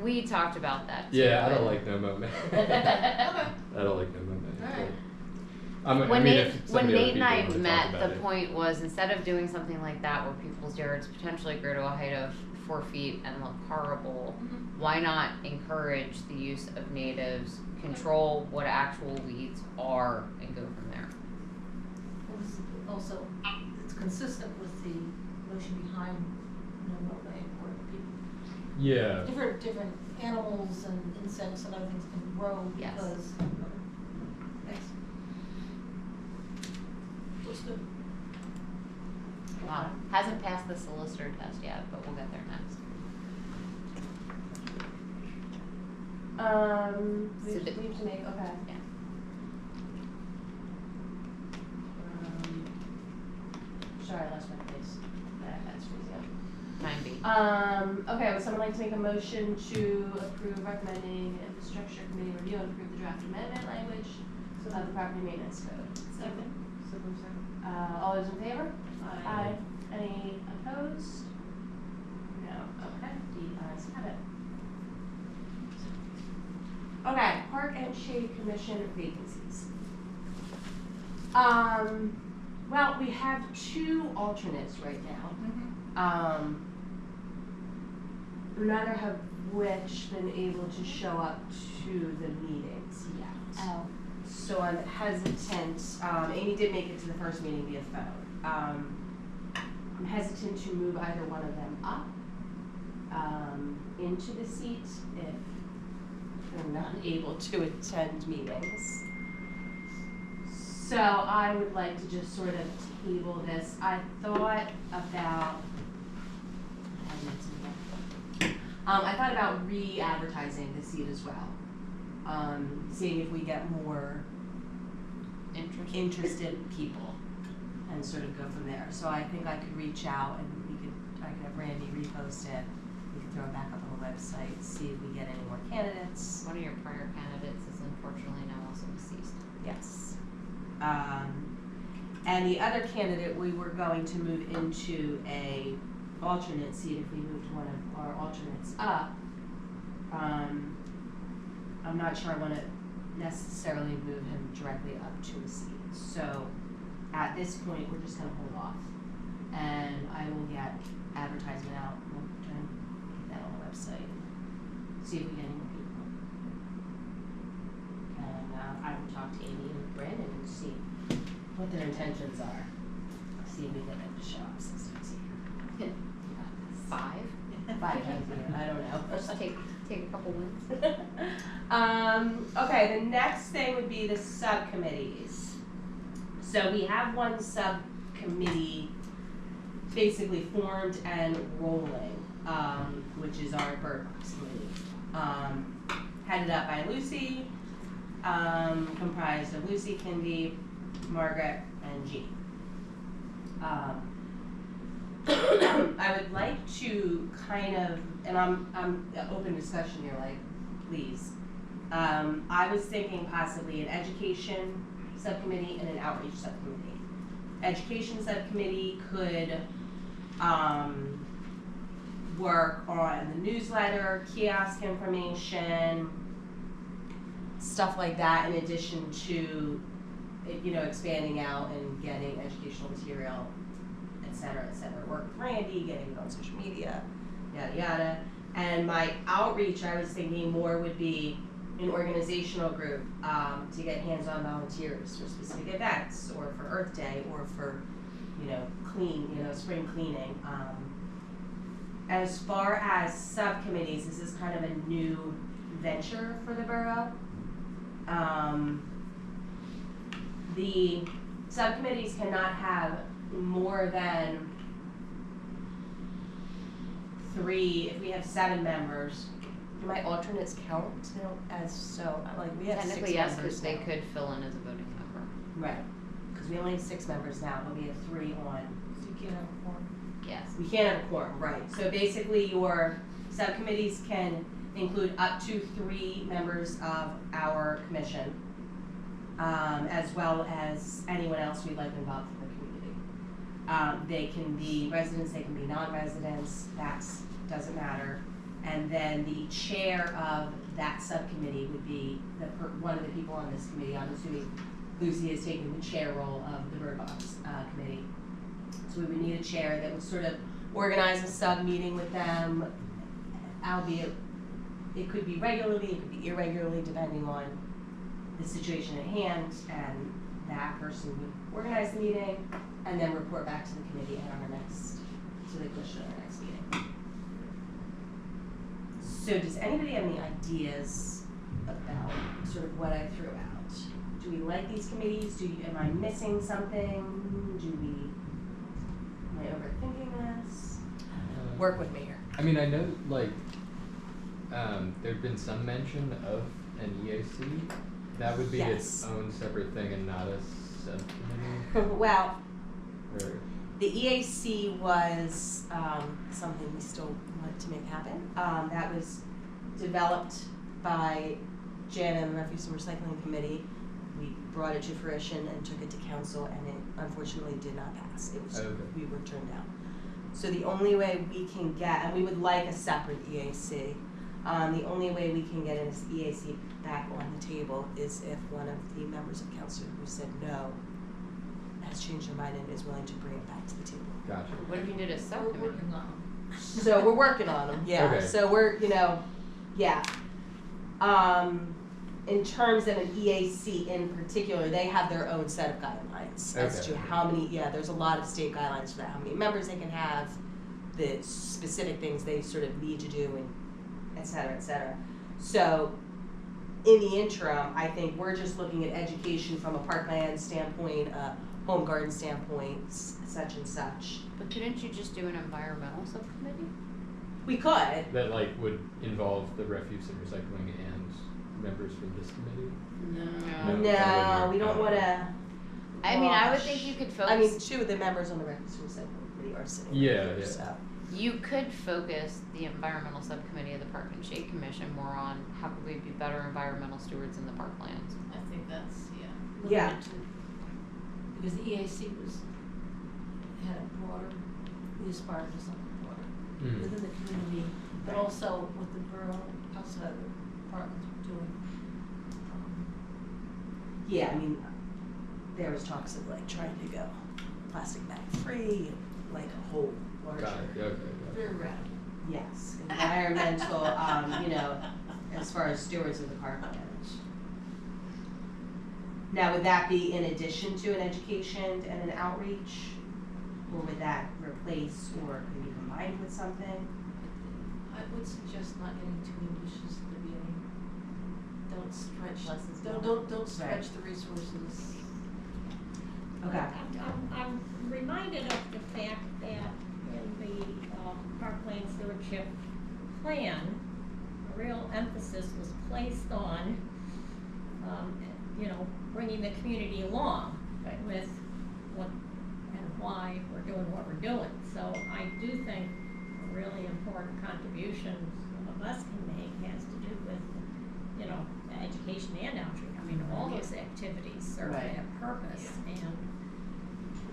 Speaker 5: We talked about that too.
Speaker 10: Yeah, I don't
Speaker 5: but-
Speaker 10: like no mow May.
Speaker 6: Okay.
Speaker 10: I don't like no mow May.
Speaker 6: Alright.
Speaker 5: When Nate,
Speaker 10: if
Speaker 5: when
Speaker 10: some of the other
Speaker 5: Nate and I
Speaker 10: people wanna talk
Speaker 5: met,
Speaker 10: about
Speaker 5: the
Speaker 10: it.
Speaker 5: point was instead of doing something like that where people's yards potentially grow to a height of 4 feet and look horrible,
Speaker 6: Mhm.
Speaker 5: why not encourage the use of natives, control what actual weeds are, and go from there?
Speaker 6: Well, this is also, it's consistent with the motion behind no mow May, where people,
Speaker 10: Yeah.
Speaker 6: different animals and insects and other things can grow
Speaker 5: Yes.
Speaker 6: because. Thanks. Looks good.
Speaker 5: Hasn't passed the solicitor test yet, but we'll get there next.
Speaker 1: We
Speaker 5: So
Speaker 1: have
Speaker 5: the-
Speaker 1: to make, okay.
Speaker 5: Yeah.
Speaker 1: Sorry, I lost my place. That's freezing.
Speaker 5: Time B.
Speaker 1: Okay, would someone like to make a motion to approve recommending infrastructure committee review and approve the draft amendment language of the property maintenance code?
Speaker 6: Second.
Speaker 1: All those in favor?
Speaker 6: Aye.
Speaker 1: Any opposed? No, okay, the ayes have it. Okay, Park and Shade Commission vacancies. Well, we have 2 alternates right now. None have which been able to show up to the meetings yet.
Speaker 5: Oh.
Speaker 1: So I'm hesitant, Amy did make it to the first meeting via phone. I'm hesitant to move either one of them up, into the seat if they're not able to attend meetings. So I would like to just sort of table this. I thought about, I thought about re-advertising the seat as well. Seeing if we get more interested people and sort of go from there. So I think I could reach out and I could have Randy repost it. We could throw it back up on the website, see if we get any more candidates.
Speaker 5: One of your prior candidates is unfortunately now also deceased.
Speaker 1: Yes. And the other candidate, we were going to move into a alternate seat if we moved one of our alternates up. I'm not sure I want to necessarily move him directly up to a seat. So at this point, we're just going to hold off. And I will get advertisement out. We'll try and get that on the website. See if we get any more people. And I will talk to Amy and Brandon and see what their intentions are. See if we get them to show up since it's here.
Speaker 5: 5?
Speaker 1: 5 times a year, I don't know.
Speaker 5: Just take a couple wins.
Speaker 1: Okay, the next thing would be the subcommittees. So we have one subcommittee basically formed and rolling, which is our Berks committee. Headed up by Lucy, comprised of Lucy, Kindy, Margaret, and Jean. I would like to kind of, and I'm open discussion here, like, please. I was thinking possibly an education subcommittee and an outreach subcommittee. Education subcommittee could work on the newsletter, kiosk information, stuff like that, in addition to, expanding out and getting educational material, et cetera, work with Randy, getting it on social media, yada yada. And my outreach, I was thinking more would be an organizational group to get hands-on volunteers for specific events, or for Earth Day, or for spring cleaning. As far as subcommittees, this is kind of a new venture for the borough. The subcommittees cannot have more than 3. If we have 7 members, do my alternates count? They don't as so. We have 6
Speaker 5: Technically, yes,
Speaker 1: members
Speaker 5: because they
Speaker 1: now.
Speaker 5: could fill in as a voting member.
Speaker 1: Right, because we only have 6 members now, but we have 3 on.
Speaker 6: So you can't have a quorum.
Speaker 5: Yes.
Speaker 1: We can't have a quorum, right? So basically, your subcommittees can include up to 3 members of our commission. as well as anyone else we'd like involved in the community. They can be residents, they can be non-residents, doesn't matter. And then the chair of that subcommittee would be one of the people on this committee. I'm assuming Lucy is taking the chair role of the Bird Box committee. So we would need a chair that would sort of organize a sub-meeting with them, albeit it could be regularly, it could be irregularly, depending on the situation at hand, and that person would organize the meeting and then report back to the committee at our next, to the commission at our next meeting. So does anybody have any ideas about sort of what I threw out? Do we like these committees? Am I missing something? Am I overthinking this? Work with me here.
Speaker 10: I mean, I know, like, there'd been some mention of an EAC. That would be its own separate thing and not a subcommittee.
Speaker 1: Well,
Speaker 10: Or,
Speaker 1: the EAC was something we still want to make happen. That was developed by Jan and the Refuse and Recycling Committee. We brought it to fruition and took it to council, and it unfortunately did not pass. It was we were turned down. So the only way we can get, and we would like a separate EAC. The only way we can get an EAC back on the table is if one of the members of council who said no has changed their mind and is willing to bring it back to the table.
Speaker 10: gotcha.
Speaker 5: What if you did a
Speaker 6: We're
Speaker 5: subcommittee?
Speaker 6: working on them.
Speaker 1: So we're working on them, yeah.
Speaker 10: Okay.
Speaker 1: So we're, yeah. In terms of an EAC in particular, they have their own set of guidelines as
Speaker 10: Okay.
Speaker 1: to how many, there's a lot of state guidelines for that, how many members they can have, the specific things they sort of need to do, and et cetera, et cetera. So in the interim, I think we're just looking at education from a Parkland standpoint, a home garden standpoint, such and such.
Speaker 5: But couldn't you just do an environmental subcommittee?
Speaker 1: We could.
Speaker 10: That, like, would involve the refuse and recycling and members from this committee? No,
Speaker 1: No,
Speaker 10: that
Speaker 1: we don't
Speaker 10: wouldn't work.
Speaker 1: wanna.
Speaker 5: I mean, I would
Speaker 1: wash.
Speaker 5: think you could focus.
Speaker 1: I mean, two of the members on the Refuse and Recycling Committee are sitting
Speaker 10: Yeah,
Speaker 1: right here,
Speaker 10: yeah.
Speaker 1: so.
Speaker 5: You could focus the environmental subcommittee of the Park and Shade Commission more on how could we be better environmental stewards in the parklands.
Speaker 6: I think that's,
Speaker 1: Yeah.
Speaker 6: limited to, because the EAC had a broader, we aspired to something broader
Speaker 10: Mm.
Speaker 6: within the community, but also with the borough outside of the Parklands we're doing.
Speaker 1: Yeah, I mean, there was talks of like trying to go plastic bag free, like a whole larger.
Speaker 10: Got it, okay, got it.
Speaker 6: Very radical.
Speaker 1: Yes, environmental, as far as stewards of the parkland. Now, would that be in addition to an education and an outreach? Or would that replace, or could it be combined with something?
Speaker 6: I would suggest not getting too ambitious at the beginning. Don't stretch,
Speaker 5: Less is
Speaker 6: don't stretch the resources.
Speaker 1: Okay.
Speaker 7: I'm reminded of the fact that in the Parkland Stewardship Plan, a real emphasis was placed on, bringing the community along with what and why we're doing what we're doing. So I do think a really important contribution some of us can make has to do with, education and outreach. I mean, all those activities serve
Speaker 1: Right.
Speaker 7: that purpose, and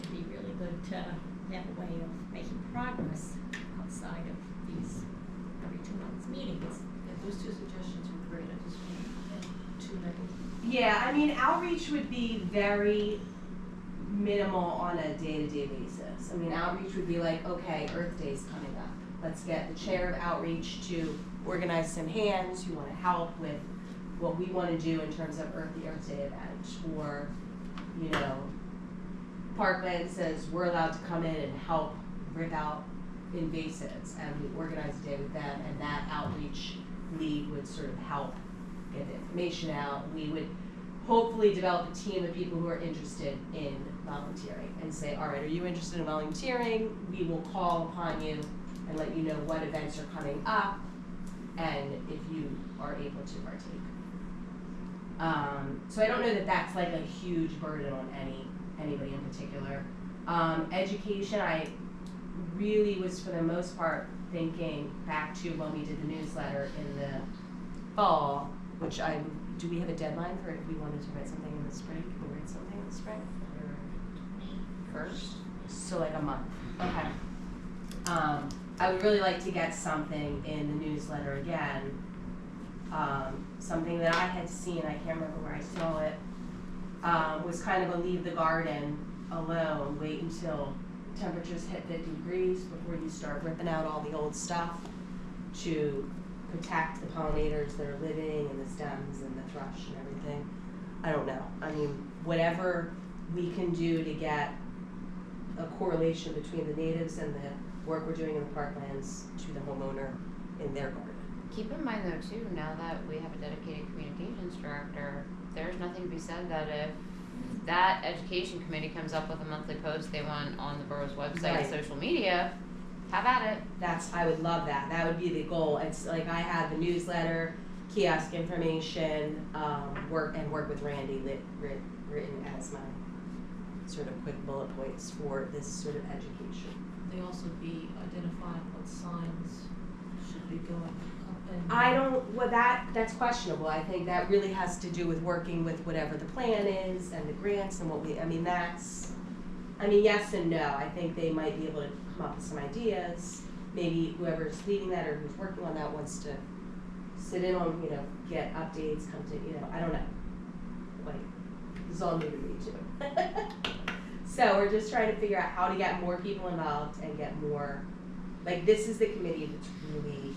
Speaker 7: it'd be really good to have a way of making progress outside of these every 2 months meetings.
Speaker 6: Yeah, those two suggestions were great, I just want too many.
Speaker 1: Yeah, I mean, outreach would be very minimal on a day-to-day basis. I mean, outreach would be like, okay, Earth Day's coming up. Let's get the chair of outreach to organize some hands who want to help with what we want to do in terms of Earth Day event. Or, Parkland says we're allowed to come in and help rip out invasives, and we organize a day with them, and that outreach lead would sort of help get the information out. We would hopefully develop a team of people who are interested in volunteering and say, all right, are you interested in volunteering? We will call upon you and let you know what events are coming up and if you are able to partake. So I don't know that that's like a huge burden on anybody in particular. Education, I really was for the most part thinking back to when we did the newsletter in the fall, which I would do we have a deadline for if we wanted to write something in the spring? Can we write something in the spring?
Speaker 5: First.
Speaker 1: So like a month. Okay. I would really like to get something in the newsletter again. Something that I had seen, I can't remember where I saw it, was kind of a leave the garden alone, wait until temperatures hit 50 degrees before you start ripping out all the old stuff to protect the pollinators that are living and the stems and the thrush and everything. I don't know. I mean, whatever we can do to get a correlation between the natives and the work we're doing in the Parklands to the homeowner in their garden.
Speaker 5: Keep in mind though too, now that we have a dedicated communications director, there's nothing to be said that if that education committee comes up with a monthly post they want on the borough's website
Speaker 1: Right.
Speaker 5: and social media, have at it.
Speaker 1: I would love that. That would be the goal. It's like I have the newsletter, kiosk information, work with Randy written as my sort of quick bullet points for this sort of education.
Speaker 6: They also be identifying what signs should be going up and.
Speaker 1: I don't, well, that's questionable. I think that really has to do with working with whatever the plan is and the grants and yes and no. I think they might be able to come up with some ideas. Maybe whoever's leading that or who's working on that wants to sit in on, get updates, come to, I don't know. Like, this is all new to me too. So we're just trying to figure out how to get more people involved and get more, this is the committee that's really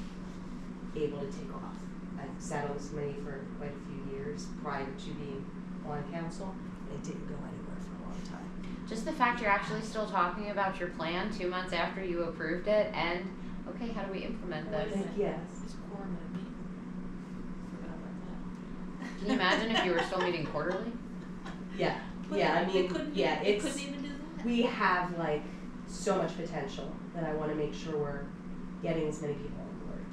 Speaker 1: able to take off. I've sat on this committee for quite a few years prior to being on council, and it didn't go anywhere for a long time.
Speaker 5: Just the fact you're actually still talking about your plan 2 months after you approved it and, okay, how do we implement this?
Speaker 1: Yes.
Speaker 6: It's quorum at a meeting. Forgot about that.
Speaker 5: Can you imagine if you were still meeting quarterly?
Speaker 1: Yeah,
Speaker 6: But
Speaker 1: yeah,
Speaker 6: they couldn't even do that.
Speaker 1: we have so much potential that I wanna make sure we're getting as many people on board.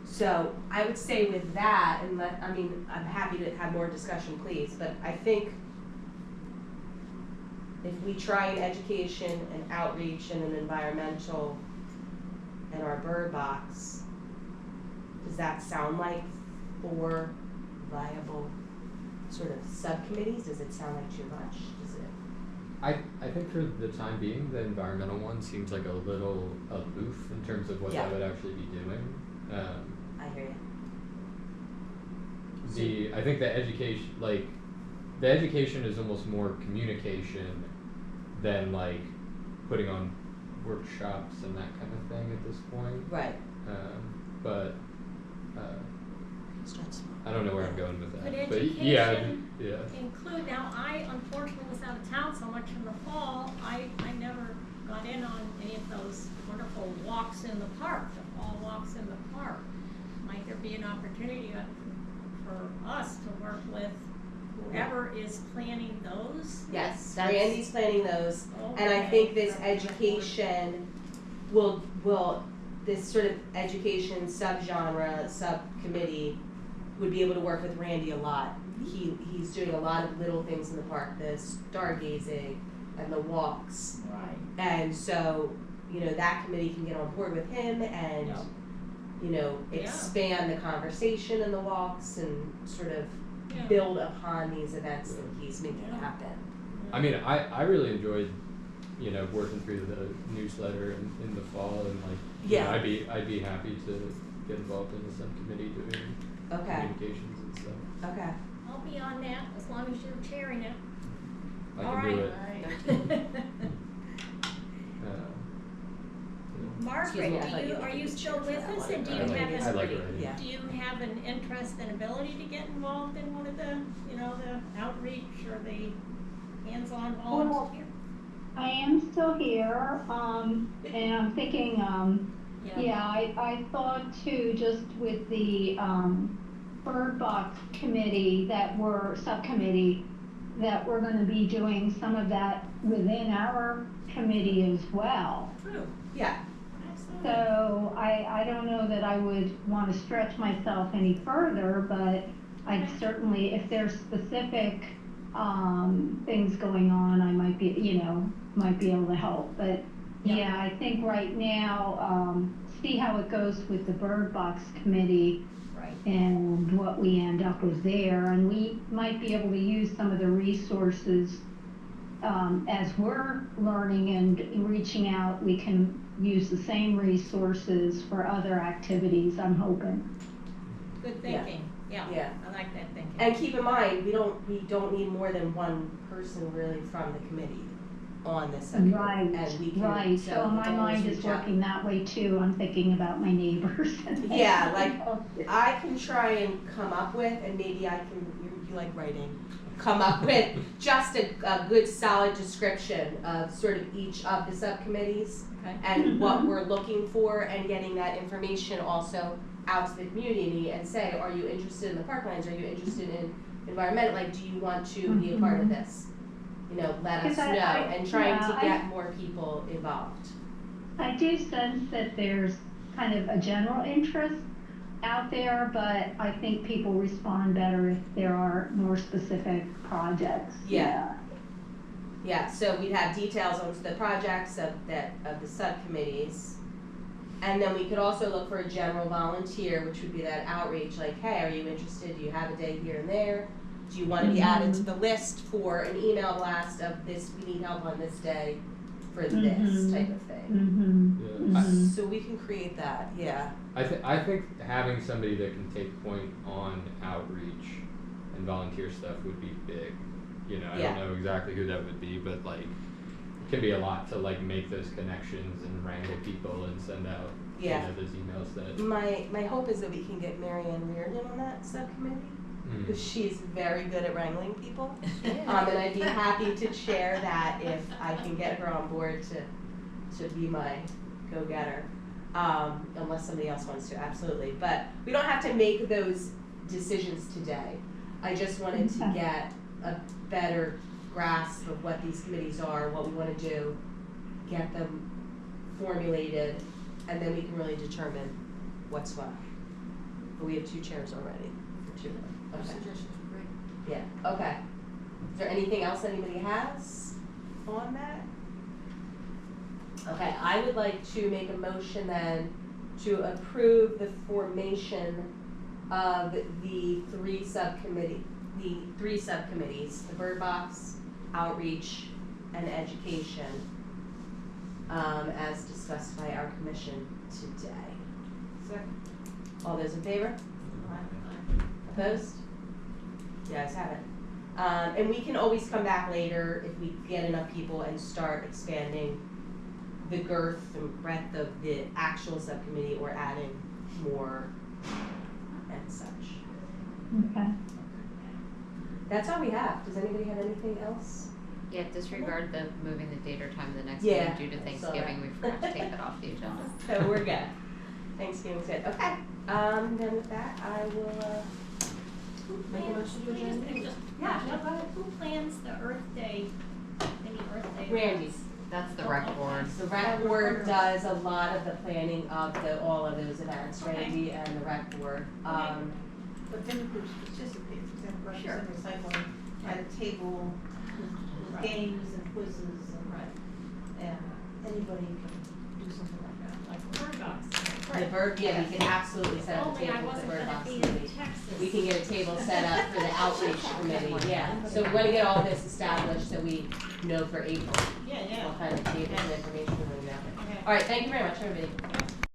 Speaker 1: So I would say with that, I'm happy to have more discussion, please, but I think if we try an education and outreach and an environmental and our bird box, does that sound like 4 viable sort of subcommittees? Does it sound like too much? Does it?
Speaker 10: I think for the time being, the environmental one seems like a little aloof in terms of what
Speaker 1: Yeah.
Speaker 10: that would actually be doing.
Speaker 1: I hear you.
Speaker 10: I think the education is almost more communication than putting on workshops and that kind of thing at this point.
Speaker 1: Right.
Speaker 10: But I don't know where I'm going with that.
Speaker 7: Could
Speaker 10: But
Speaker 7: education
Speaker 10: yeah.
Speaker 7: include, now I unfortunately was out of town so much in the fall, I never got in on any of those wonderful walks in the park, the fall walks in the park. Might there be an opportunity for us to work with whoever is planning those?
Speaker 1: Yes,
Speaker 5: That's-
Speaker 1: Randy's planning those, and I
Speaker 7: Okay.
Speaker 1: think this education will this sort of education subgenre, subcommittee would be able to work with Randy a lot. He's doing a lot of little things in the park, the stargazing and the walks.
Speaker 7: Right.
Speaker 1: And so, that committee can get on board with him and,
Speaker 7: Yep.
Speaker 1: expand the conversation in the walks and sort of
Speaker 7: Yeah.
Speaker 1: build upon these events that he's making happen.
Speaker 10: I mean, I really enjoyed, working through the newsletter in the fall and
Speaker 1: Yeah.
Speaker 10: I'd be happy to get involved in the subcommittee doing
Speaker 1: Okay,
Speaker 10: communications and stuff.
Speaker 1: okay.
Speaker 7: I'll be on that as long as you're chairing it.
Speaker 10: I
Speaker 7: All
Speaker 10: can do it.
Speaker 7: right.
Speaker 1: Excuse me, I
Speaker 7: Margaret,
Speaker 1: thought you
Speaker 7: are
Speaker 1: could
Speaker 7: you
Speaker 1: be
Speaker 7: still
Speaker 1: chair for
Speaker 7: with
Speaker 1: that
Speaker 7: us,
Speaker 1: one.
Speaker 7: and do you
Speaker 10: I like
Speaker 7: have
Speaker 10: it.
Speaker 7: an,
Speaker 10: I like writing.
Speaker 1: Yeah.
Speaker 7: do you have an interest and ability to get involved in one of the, the outreach or the hands-on volunteer?
Speaker 4: I am still here, and I'm thinking, I thought too, just with the, Bird Box committee subcommittee, that we're gonna be doing some of that within our committee as well.
Speaker 7: True.
Speaker 1: Yeah,
Speaker 7: Excellent.
Speaker 4: So I don't know that I would wanna stretch myself any further, but I'd certainly, if there's specific, things going on, I might be, might be able to help, but yeah, I think right now, see how it goes with the Bird Box committee,
Speaker 7: Right.
Speaker 4: and what we end up with there. And we might be able to use some of the resources as we're learning and reaching out. We can use the same resources for other activities, I'm hoping.
Speaker 7: Good thinking, yeah,
Speaker 1: Yeah.
Speaker 7: I like that thinking.
Speaker 1: And keep in mind, we don't need more than one person really from the committee on this subcommittee.
Speaker 4: Right,
Speaker 1: And we can,
Speaker 4: right.
Speaker 1: so
Speaker 4: So
Speaker 1: we
Speaker 4: my
Speaker 1: can always
Speaker 4: mind is
Speaker 1: reach out.
Speaker 4: working that way too. I'm thinking about my neighbors.
Speaker 1: Yeah, like, I can try and come up with, and maybe I can, you like writing, come up with just a good solid description of sort of each of the subcommittees
Speaker 7: Okay.
Speaker 1: and what we're looking for, and getting that information also out to the community and say, are you interested in the Parklands? Are you interested in environmental? Like, do you want to be a part of this? You know, let us know, and trying to get more people involved.
Speaker 4: I do sense that there's kind of a general interest out there, but I think people respond better if there are more specific projects.
Speaker 1: Yeah. Yeah, so we'd have details on the projects of the subcommittees. And then we could also look for a general volunteer, which would be that outreach, like, hey, are you interested? Do you have a day here and there? Do you want to be added to the list for an email blast of this, we need help on this day for this type of thing?
Speaker 10: Yeah.
Speaker 1: So we can create that, yeah.
Speaker 10: I think having somebody that can take point on outreach and volunteer stuff would be big. You know, I
Speaker 1: Yeah.
Speaker 10: don't know exactly who that would be, but like, it can be a lot to like make those connections and wrangle people and send out
Speaker 1: Yeah.
Speaker 10: those emails that.
Speaker 1: My hope is that we can get Mary Ann Reardon on that subcommittee, because she's very good at wrangling people. And I'd be happy to chair that if I can get her on board to be my go-getter, unless somebody else wants to, absolutely. But we don't have to make those decisions today. I just wanted to get a better grasp of what these committees are, what we want to do, get them formulated, and then we can really determine what's what. But we have 2 chairs already for 2 of them.
Speaker 6: Your
Speaker 1: Okay.
Speaker 6: suggestions are great.
Speaker 1: Yeah, okay. Is there anything else anybody has on that? Okay, I would like to make a motion then to approve the formation of the 3 subcommittees, the Bird Box, Outreach, and Education, as discussed by our commission today.
Speaker 6: Second.
Speaker 1: All those in favor? Opposed? You guys have it. And we can always come back later if we get enough people and start expanding the girth and breadth of the actual subcommittee, or adding more and such.
Speaker 4: Okay.
Speaker 1: That's all we have. Does anybody have anything else?
Speaker 5: Yeah, disregard the moving the date or time of the next
Speaker 1: Yeah,
Speaker 5: meeting due to
Speaker 1: I saw
Speaker 5: Thanksgiving.
Speaker 1: that.
Speaker 5: We forgot to take it off the agenda.
Speaker 1: So we're good. Thanksgiving's good. Okay. Then with that, I will make a motion to adjourn. Yeah, no, go ahead.
Speaker 7: Who plans the Earth Day, any Earth Day?
Speaker 1: Randy's.
Speaker 5: That's the rec board.
Speaker 1: The rec board does a lot of the planning of all of those events,
Speaker 7: Okay.
Speaker 1: Randy and the rec board.
Speaker 6: But then groups participate, for example, Russian
Speaker 7: Sure.
Speaker 6: Recycling at a table with
Speaker 7: Right.
Speaker 6: games and quizzes and anybody can do something like that.
Speaker 7: Like Bird Box.
Speaker 1: The bird, yeah, we can absolutely set up a
Speaker 7: Only I
Speaker 1: table with the
Speaker 7: wasn't
Speaker 1: bird
Speaker 7: gonna
Speaker 1: box
Speaker 7: be in
Speaker 1: committee.
Speaker 7: Texas.
Speaker 1: We can get a table set up for the outreach committee, yeah. So we want to get all this established so we know for April
Speaker 7: Yeah,
Speaker 1: what kind of tables and information we're going to have.
Speaker 7: Okay.
Speaker 1: All right, thank you very much, everybody.